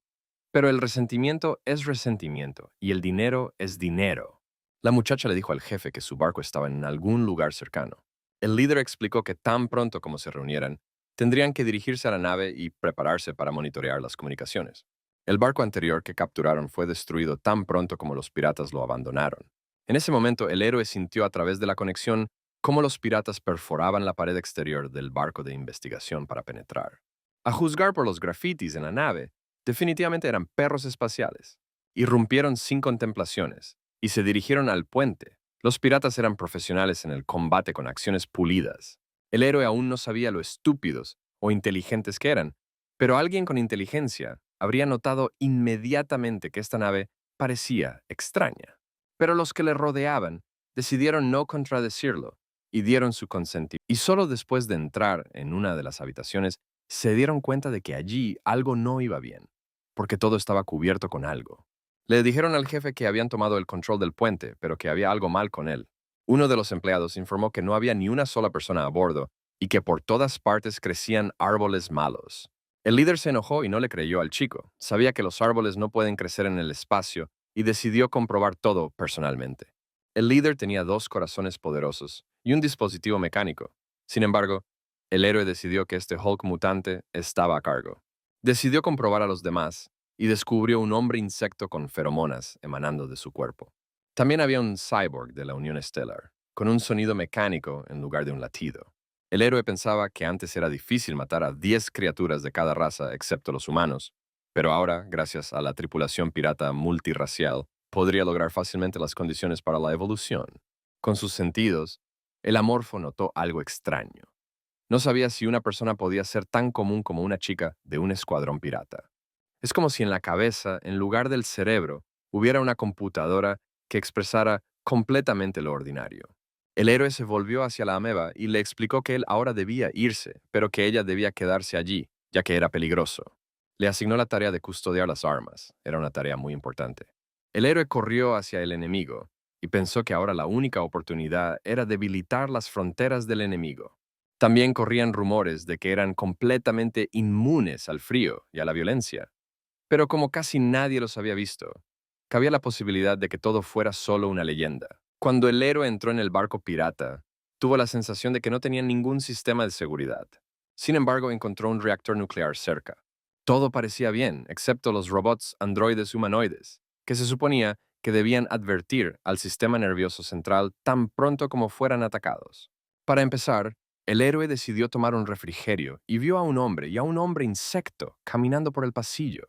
Pero el resentimiento es resentimiento y el dinero es dinero. La muchacha le dijo al jefe que su barco estaba en algún lugar cercano. El líder explicó que tan pronto como se reunieran, tendrían que dirigirse a la nave y prepararse para monitorear las comunicaciones. El barco anterior que capturaron fue destruido tan pronto como los piratas lo abandonaron. En ese momento, el héroe sintió a través de la conexión cómo los piratas perforaban la pared exterior del barco de investigación para penetrar. A juzgar por los grafitis en la nave, definitivamente eran perros espaciales. Irrumpieron sin contemplaciones y se dirigieron al puente. Los piratas eran profesionales en el combate con acciones pulidas. El héroe aún no sabía lo estúpidos o inteligentes que eran, pero alguien con inteligencia habría notado inmediatamente que esta nave parecía extraña. Pero los que le rodeaban decidieron no contradecirlo y dieron su consentimiento. Y solo después de entrar en una de las habitaciones, se dieron cuenta de que allí algo no iba bien, porque todo estaba cubierto con algo. Le dijeron al jefe que habían tomado el control del puente, pero que había algo mal con él. Uno de los empleados informó que no había ni una sola persona a bordo y que por todas partes crecían árboles malos. El líder se enojó y no le creyó al chico. Sabía que los árboles no pueden crecer en el espacio y decidió comprobar todo personalmente. El líder tenía 2 corazones poderosos y un dispositivo mecánico. Sin embargo, el héroe decidió que este Hulk mutante estaba a cargo. Decidió comprobar a los demás y descubrió un hombre insecto con feromonas emanando de su cuerpo. También había un cyborg de la Unión Estelar, con un sonido mecánico en lugar de un latido. El héroe pensaba que antes era difícil matar a 10 criaturas de cada raza excepto los humanos, pero ahora, gracias a la tripulación pirata multirracial, podría lograr fácilmente las condiciones para la evolución. Con sus sentidos, El amorfo notó algo extraño. No sabía si una persona podía ser tan común como una chica de un escuadrón pirata. Es como si en la cabeza, en lugar del cerebro, hubiera una computadora que expresara completamente lo ordinario. El héroe se volvió hacia la ameba y le explicó que él ahora debía irse, pero que ella debía quedarse allí, ya que era peligroso. Le asignó la tarea de custodiar las armas. Era una tarea muy importante. El héroe corrió hacia el enemigo y pensó que ahora la única oportunidad era debilitar las fronteras del enemigo. También corrían rumores de que eran completamente inmunes al frío y a la violencia. Pero como casi nadie los había visto, cabía la posibilidad de que todo fuera solo una leyenda. Cuando el héroe entró en el barco pirata, tuvo la sensación de que no tenía ningún sistema de seguridad. Sin embargo, encontró un reactor nuclear cerca. Todo parecía bien, excepto los robots androides humanoides, que se suponía que debían advertir al sistema nervioso central tan pronto como fueran atacados. Para empezar, el héroe decidió tomar un refrigerio y vio a un hombre y a un hombre insecto caminando por el pasillo.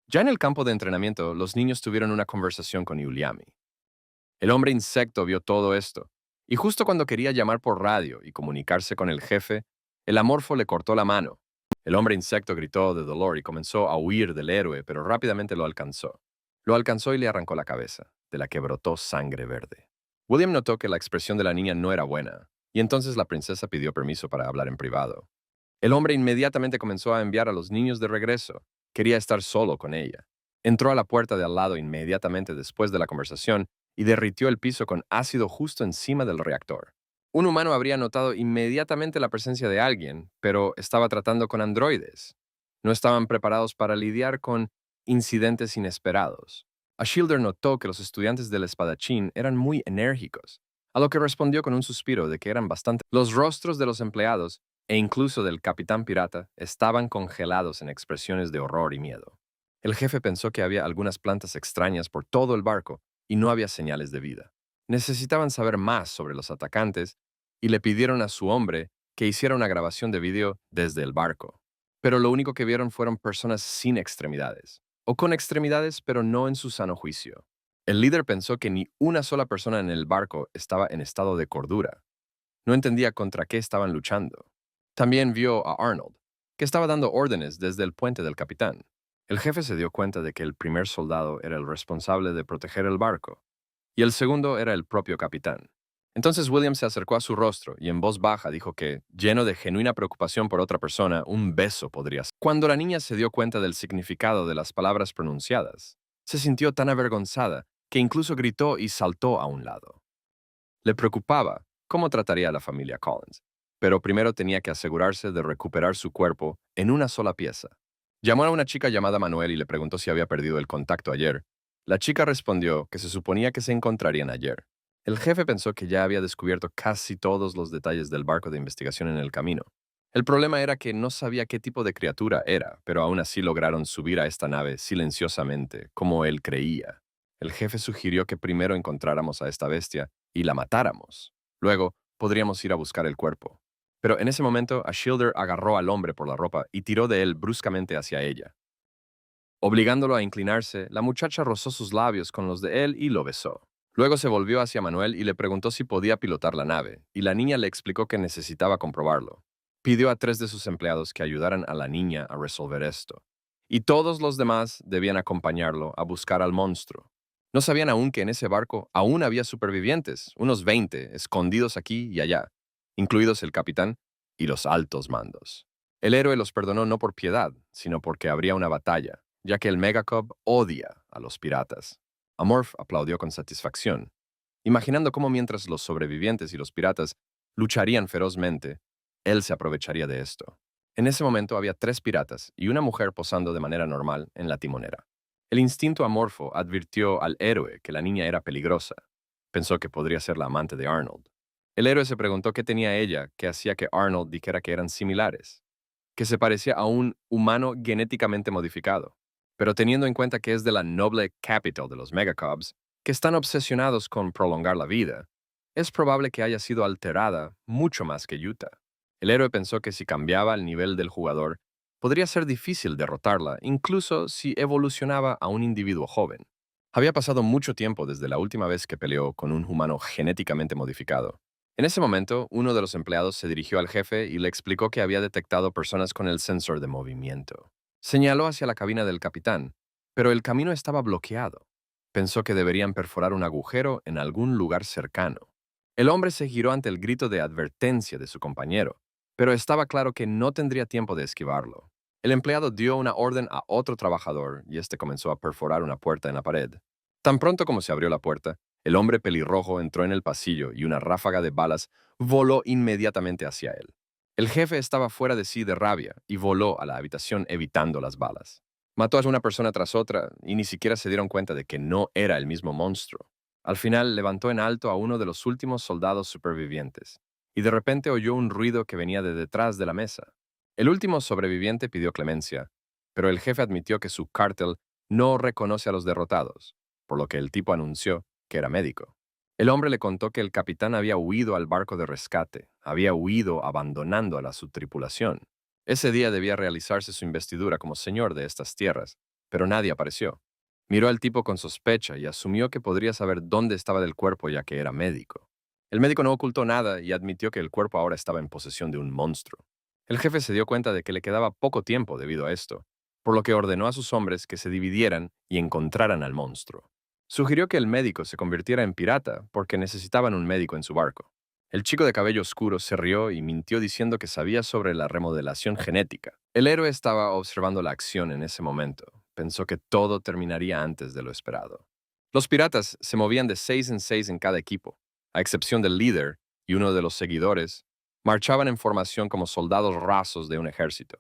Ya en el campo de entrenamiento, los niños tuvieron una conversación con Yuliami. El hombre insecto vio todo esto, y justo cuando quería llamar por radio y comunicarse con el jefe, el amorfo le cortó la mano. El hombre insecto gritó de dolor y comenzó a huir del héroe, pero rápidamente lo alcanzó. Lo alcanzó y le arrancó la cabeza, de la que brotó sangre verde. William notó que la expresión de la niña no era buena, y entonces la princesa pidió permiso para hablar en privado. El hombre inmediatamente comenzó a enviar a los niños de regreso. Quería estar solo con ella. Entró a la puerta de al lado inmediatamente después de la conversación y derritió el piso con ácido justo encima del reactor. Un humano habría notado inmediatamente la presencia de alguien, pero estaba tratando con androides. No estaban preparados para lidiar con incidentes inesperados. Ashilder notó que los estudiantes del espadachín eran muy enérgicos, a lo que respondió con un suspiro de que eran bastante. Los rostros de los empleados e incluso del capitán pirata estaban congelados en expresiones de horror y miedo. El jefe pensó que había algunas plantas extrañas por todo el barco y no había señales de vida. Necesitaban saber más sobre los atacantes y le pidieron a su hombre que hiciera una grabación de vídeo desde el barco. Pero lo único que vieron fueron personas sin extremidades, o con extremidades pero no en su sano juicio. El líder pensó que ni una sola persona en el barco estaba en estado de cordura. No entendía contra qué estaban luchando. También vio a Arnold, que estaba dando órdenes desde el puente del capitán. El jefe se dio cuenta de que el primer soldado era el responsable de proteger el barco, y el segundo era el propio capitán. Entonces William se acercó a su rostro y en voz baja dijo que, lleno de genuina preocupación por otra persona, un beso podría ser. Cuando la niña se dio cuenta del significado de las palabras pronunciadas, se sintió tan avergonzada que incluso gritó y saltó a un lado. Le preocupaba cómo trataría a la familia Collins, pero primero tenía que asegurarse de recuperar su cuerpo en una sola pieza. Llamó a una chica llamada Manuel y le preguntó si había perdido el contacto ayer. La chica respondió que se suponía que se encontrarían ayer. El jefe pensó que ya había descubierto casi todos los detalles del barco de investigación en el camino. El problema era que no sabía qué tipo de criatura era, pero aún así lograron subir a esta nave silenciosamente, como él creía. El jefe sugirió que primero encontráramos a esta bestia y la matáramos. Luego, podríamos ir a buscar el cuerpo. Pero en ese momento, Ashilder agarró al hombre por la ropa y tiró de él bruscamente hacia ella. Obligándolo a inclinarse, la muchacha rozó sus labios con los de él y lo besó. Luego se volvió hacia Manuel y le preguntó si podía pilotar la nave, y la niña le explicó que necesitaba comprobarlo. Pidió a 3 de sus empleados que ayudaran a la niña a resolver esto, y todos los demás debían acompañarlo a buscar al monstruo. No sabían aún que en ese barco aún había supervivientes, unos 20, escondidos aquí y allá, incluidos el capitán y los altos mandos. El héroe los perdonó no por piedad, sino porque habría una batalla, ya que el Megacub odia a los piratas. Amorph aplaudió con satisfacción, imaginando cómo mientras los sobrevivientes y los piratas lucharían ferozmente, él se aprovecharía de esto. En ese momento había 3 piratas y una mujer posando de manera normal en la timonera. El instinto amorfo advirtió al héroe que la niña era peligrosa. Pensó que podría ser la amante de Arnold. El héroe se preguntó qué tenía ella que hacía que Arnold dijera que eran similares, que se parecía a un humano genéticamente modificado. Pero teniendo en cuenta que es de la noble capital de los Megacubs, que están obsesionados con prolongar la vida, es probable que haya sido alterada mucho más que Utah. El héroe pensó que si cambiaba el nivel del jugador, podría ser difícil derrotarla, incluso si evolucionaba a un individuo joven. Había pasado mucho tiempo desde la última vez que peleó con un humano genéticamente modificado, En ese momento, uno de los empleados se dirigió al jefe y le explicó que había detectado personas con el sensor de movimiento. Señaló hacia la cabina del capitán, pero el camino estaba bloqueado. Pensó que deberían perforar un agujero en algún lugar cercano. El hombre se giró ante el grito de advertencia de su compañero, pero estaba claro que no tendría tiempo de esquivarlo. El empleado dio una orden a otro trabajador y este comenzó a perforar una puerta en la pared. Tan pronto como se abrió la puerta, el hombre pelirrojo entró en el pasillo y una ráfaga de balas voló inmediatamente hacia él. El jefe estaba fuera de sí de rabia y voló a la habitación evitando las balas. Mató a una persona tras otra y ni siquiera se dieron cuenta de que no era el mismo monstruo. Al final levantó en alto a uno de los últimos soldados supervivientes y de repente oyó un ruido que venía de detrás de la mesa. El último sobreviviente pidió clemencia, pero el jefe admitió que su cártel no reconoce a los derrotados, por lo que el tipo anunció que era médico. El hombre le contó que el capitán había huido al barco de rescate, había huido abandonando a la subtripulación. Ese día debía realizarse su investidura como señor de estas tierras, pero nadie apareció. Miró al tipo con sospecha y asumió que podría saber dónde estaba el cuerpo ya que era médico. El médico no ocultó nada y admitió que el cuerpo ahora estaba en posesión de un monstruo. El jefe se dio cuenta de que le quedaba poco tiempo debido a esto, por lo que ordenó a sus hombres que se dividieran y encontraran al monstruo. Sugirió que el médico se convirtiera en pirata porque necesitaban un médico en su barco. El chico de cabello oscuro se rió y mintió diciendo que sabía sobre la remodelación genética. El héroe estaba observando la acción en ese momento. Pensó que todo terminaría antes de lo esperado. Los piratas se movían de 6 en cada equipo, a excepción del líder y uno de los seguidores, marchaban en formación como soldados rasos de un ejército.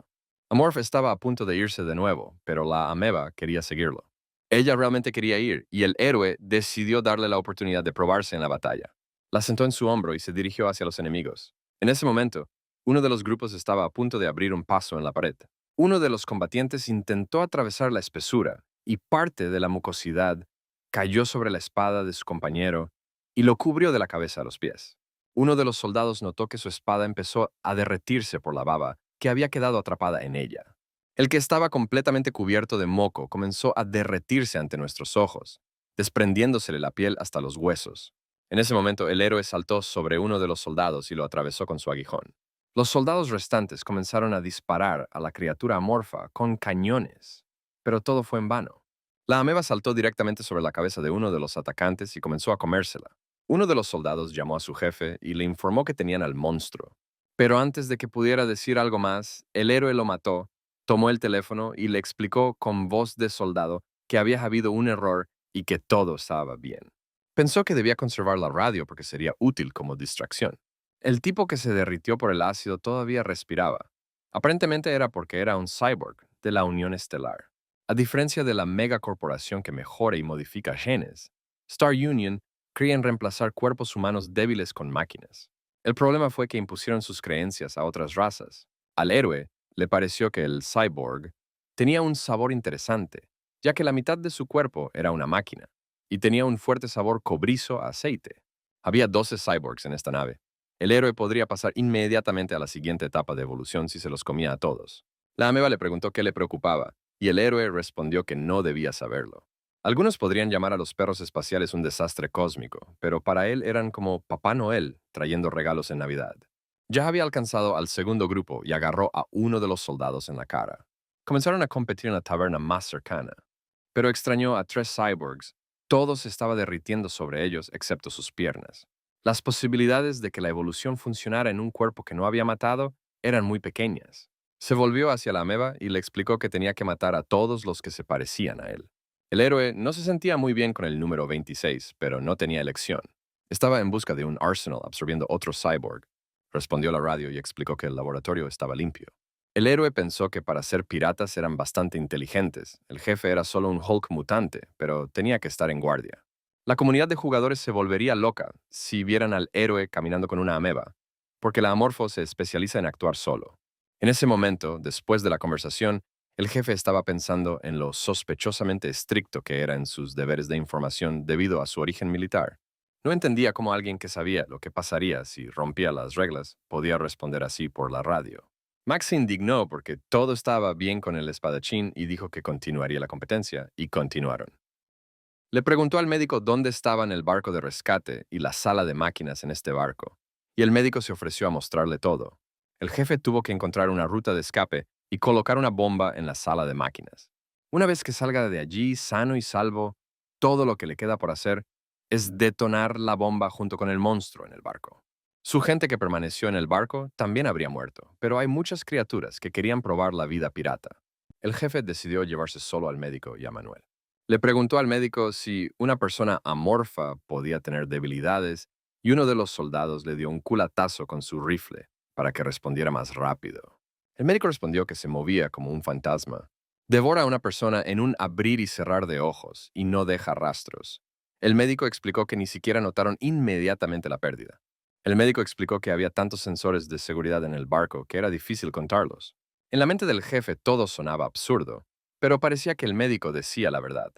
Amorph estaba a punto de irse de nuevo, pero la ameba quería seguirlo. Ella realmente quería ir, y el héroe decidió darle la oportunidad de probarse en la batalla. La sentó en su hombro y se dirigió hacia los enemigos. En ese momento, uno de los grupos estaba a punto de abrir un paso en la pared. Uno de los combatientes intentó atravesar la espesura, y parte de la mucosidad cayó sobre la espada de su compañero y lo cubrió de la cabeza a los pies. Uno de los soldados notó que su espada empezó a derretirse por la baba que había quedado atrapada en ella. El que estaba completamente cubierto de moco comenzó a derretirse ante nuestros ojos, desprendiéndosele la piel hasta los huesos. En ese momento, el héroe saltó sobre uno de los soldados y lo atravesó con su aguijón. Los soldados restantes comenzaron a disparar a la criatura amorfa con cañones, pero todo fue en vano. La ameba saltó directamente sobre la cabeza de uno de los atacantes y comenzó a comérsela. Uno de los soldados llamó a su jefe y le informó que tenían al monstruo. Pero antes de que pudiera decir algo más, el héroe lo mató, tomó el teléfono y le explicó con voz de soldado que había habido un error y que todo estaba bien. Pensó que debía conservar la radio porque sería útil como distracción. El tipo que se derritió por el ácido todavía respiraba. Aparentemente era porque era un cyborg de la Unión Estelar. A diferencia de la megacorporación que mejora y modifica genes, Star Union creía en reemplazar cuerpos humanos débiles con máquinas. El problema fue que impusieron sus creencias a otras razas. Al héroe le pareció que el cyborg tenía un sabor interesante, ya que la mitad de su cuerpo era una máquina, y tenía un fuerte sabor cobrizo a aceite. Había 12 cyborgs en esta nave. El héroe podría pasar inmediatamente a la siguiente etapa de evolución si se los comía a todos. La ameba le preguntó qué le preocupaba, y el héroe respondió que no debía saberlo. Algunos podrían llamar a los perros espaciales un desastre cósmico, pero para él eran como Papá Noel trayendo regalos en Navidad. Ya había alcanzado al segundo grupo y agarró a uno de los soldados en la cara. Comenzaron a competir en la taberna más cercana, pero extrañó a 3 cyborgs. Todo se estaba derritiendo sobre ellos excepto sus piernas. Las posibilidades de que la evolución funcionara en un cuerpo que no había matado eran muy pequeñas. Se volvió hacia la ameba y le explicó que tenía que matar a todos los que se parecían a él. El héroe no se sentía muy bien con el número 26, pero no tenía elección. Estaba en busca de un arsenal absorbiendo otro cyborg. Respondió la radio y explicó que el laboratorio estaba limpio. El héroe pensó que para ser piratas eran bastante inteligentes. El jefe era solo un Hulk mutante, pero tenía que estar en guardia. La comunidad de jugadores se volvería loca si vieran al héroe caminando con una ameba, porque la Amorfo se especializa en actuar solo. En ese momento, después de la conversación, el jefe estaba pensando en lo sospechosamente estricto que era en sus deberes de información debido a su origen militar. No entendía cómo alguien que sabía lo que pasaría si rompía las reglas podía responder así por la radio. Max se indignó porque todo estaba bien con el espadachín y dijo que continuaría la competencia, y continuaron. Le preguntó al médico dónde estaban el barco de rescate y la sala de máquinas en este barco, y el médico se ofreció a mostrarle todo. El jefe tuvo que encontrar una ruta de escape y colocar una bomba en la sala de máquinas. Una vez que salga de allí sano y salvo, todo lo que le queda por hacer es detonar la bomba junto con el monstruo en el barco. Su gente que permaneció en el barco también habría muerto, pero hay muchas criaturas que querían probar la vida pirata. El jefe decidió llevarse solo al médico y a Manuel. Le preguntó al médico si una persona amorfa podía tener debilidades y uno de los soldados le dio un culatazo con su rifle para que respondiera más rápido. El médico respondió que se movía como un fantasma. Devora a una persona en un abrir y cerrar de ojos y no deja rastros. El médico explicó que ni siquiera notaron inmediatamente la pérdida. El médico explicó que había tantos sensores de seguridad en el barco que era difícil contarlos. En la mente del jefe todo sonaba absurdo, pero parecía que el médico decía la verdad.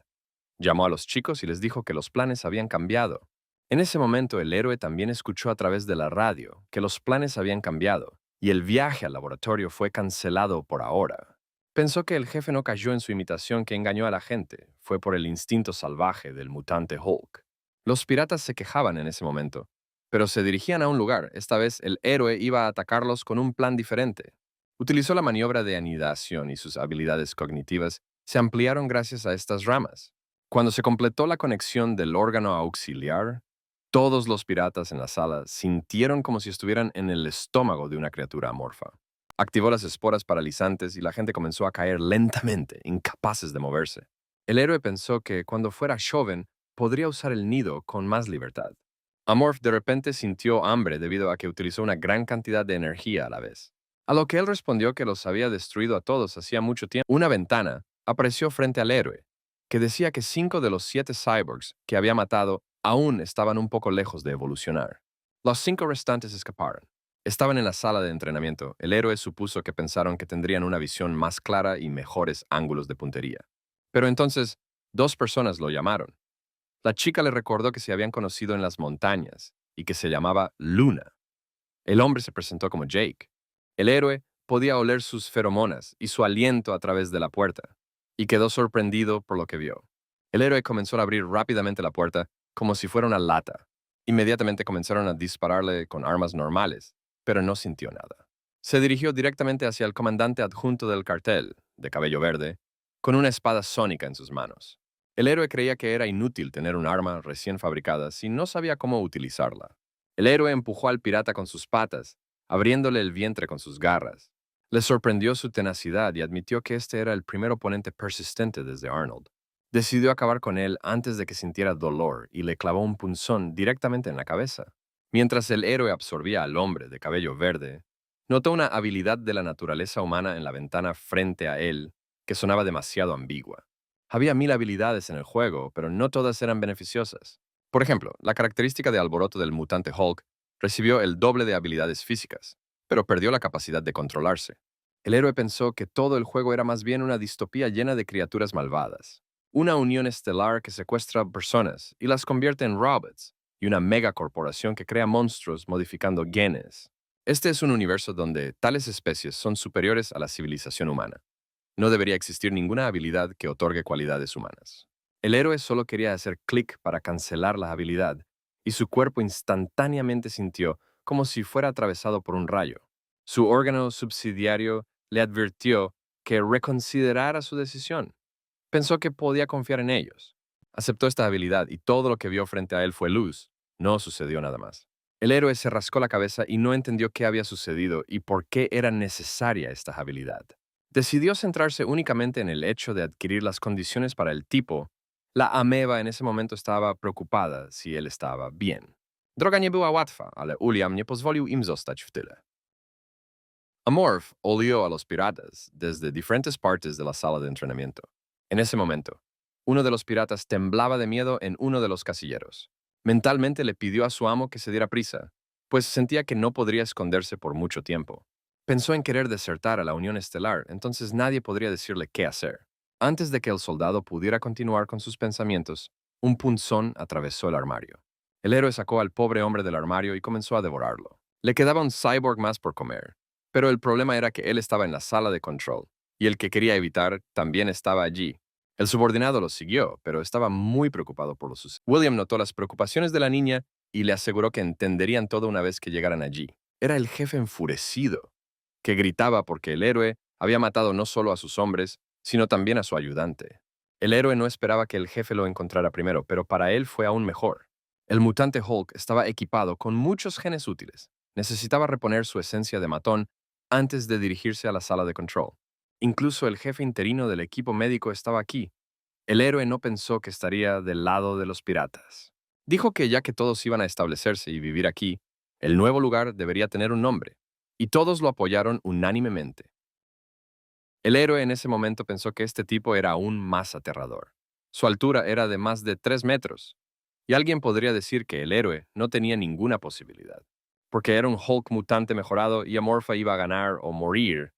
Llamó a los chicos y les dijo que los planes habían cambiado. En ese momento el héroe también escuchó a través de la radio que los planes habían cambiado y el viaje al laboratorio fue cancelado por ahora. Pensó que el jefe no cayó en su imitación que engañó a la gente, fue por el instinto salvaje del mutante Hulk. Los piratas se quejaban en ese momento, pero se dirigían a un lugar. Esta vez el héroe iba a atacarlos con un plan diferente. Utilizó la maniobra de anidación y sus habilidades cognitivas se ampliaron gracias a estas ramas. Cuando se completó la conexión del órgano auxiliar, todos los piratas en la sala sintieron como si estuvieran en el estómago de una criatura amorfa. Activó las esporas paralizantes y la gente comenzó a caer lentamente, incapaces de moverse. El héroe pensó que cuando fuera joven podría usar el nido con más libertad. Amorph de repente sintió hambre debido a que utilizó una gran cantidad de energía a la vez. A lo que él respondió que los había destruido a todos hacía mucho tiempo. Una ventana apareció frente al héroe, que decía que 5 de los 7 cyborgs que había matado aún estaban un poco lejos de evolucionar. Los 5 restantes escaparon. Estaban en la sala de entrenamiento. El héroe supuso que pensaron que tendrían una visión más clara y mejores ángulos de puntería. Pero entonces, 2 personas lo llamaron. La chica le recordó que se habían conocido en las montañas y que se llamaba Luna. El hombre se presentó como Jake. El héroe podía oler sus feromonas y su aliento a través de la puerta, y quedó sorprendido por lo que vio. El héroe comenzó a abrir rápidamente la puerta como si fuera una lata. Inmediatamente comenzaron a dispararle con armas normales, pero no sintió nada. Se dirigió directamente hacia el comandante adjunto del cartel, de cabello verde, con una espada sónica en sus manos. El héroe creía que era inútil tener un arma recién fabricada si no sabía cómo utilizarla. El héroe empujó al pirata con sus patas, abriéndole el vientre con sus garras. Le sorprendió su tenacidad y admitió que este era el primer oponente persistente desde Arnold. Decidió acabar con él antes de que sintiera dolor y le clavó un punzón directamente en la cabeza. Mientras el héroe absorbía al hombre de cabello verde, notó una habilidad de la naturaleza humana en la ventana frente a él que sonaba demasiado ambigua. Había 1000 habilidades en el juego, pero no todas eran beneficiosas. Por ejemplo, la característica de alboroto del mutante Hulk recibió el doble de habilidades físicas, pero perdió la capacidad de controlarse. El héroe pensó que todo el juego era más bien una distopía llena de criaturas malvadas, una unión estelar que secuestra personas y las convierte en robots, y una megacorporación que crea monstruos modificando genes. Este es un universo donde tales especies son superiores a la civilización humana. No debería existir ninguna habilidad que otorgue cualidades humanas. El héroe solo quería hacer clic para cancelar la habilidad, y su cuerpo instantáneamente sintió como si fuera atravesado por un rayo. Su órgano subsidiario le advirtió que reconsiderara su decisión. Pensó que podía confiar en ellos. Aceptó esta habilidad y todo lo que vio frente a él fue luz. No sucedió nada más. El héroe se rascó la cabeza y no entendió qué había sucedido y por qué era necesaria esta habilidad. Decidió centrarse únicamente en el hecho de adquirir las condiciones para el tipo. La ameba en ese momento estaba preocupada si él estaba bien. Droga nie była łatwa, ale Uliam nie pozwolił im zostać w tyle. Amorph olió a los piratas desde diferentes partes de la sala de entrenamiento. En ese momento, uno de los piratas temblaba de miedo en uno de los casilleros. Mentalmente le pidió a su amo que se diera prisa, pues sentía que no podría esconderse por mucho tiempo. Pensó en querer desertar a la Unión Estelar, entonces nadie podría decirle qué hacer. Antes de que el soldado pudiera continuar con sus pensamientos, un punzón atravesó el armario. El héroe sacó al pobre hombre del armario y comenzó a devorarlo. Le quedaba un cyborg más por comer, pero el problema era que él estaba en la sala de control, y el que quería evitar también estaba allí. El subordinado lo siguió, pero estaba muy preocupado por lo sucedido. William notó las preocupaciones de la niña y le aseguró que entenderían todo una vez que llegaran allí. Era el jefe enfurecido, que gritaba porque el héroe había matado no solo a sus hombres, sino también a su ayudante. El héroe no esperaba que el jefe lo encontrara primero, pero para él fue aún mejor. El mutante Hulk estaba equipado con muchos genes útiles. Necesitaba reponer su esencia de matón antes de dirigirse a la sala de control. Incluso el jefe interino del equipo médico estaba aquí. El héroe no pensó que estaría del lado de los piratas. Dijo que ya que todos iban a establecerse y vivir aquí, el nuevo lugar debería tener un nombre, y todos lo apoyaron unánimemente. El héroe en ese momento pensó que este tipo era aún más aterrador. Su altura era de más de 3 metros, y alguien podría decir que el héroe no tenía ninguna posibilidad, porque era un Hulk mutante mejorado y Amorpha iba a ganar o morir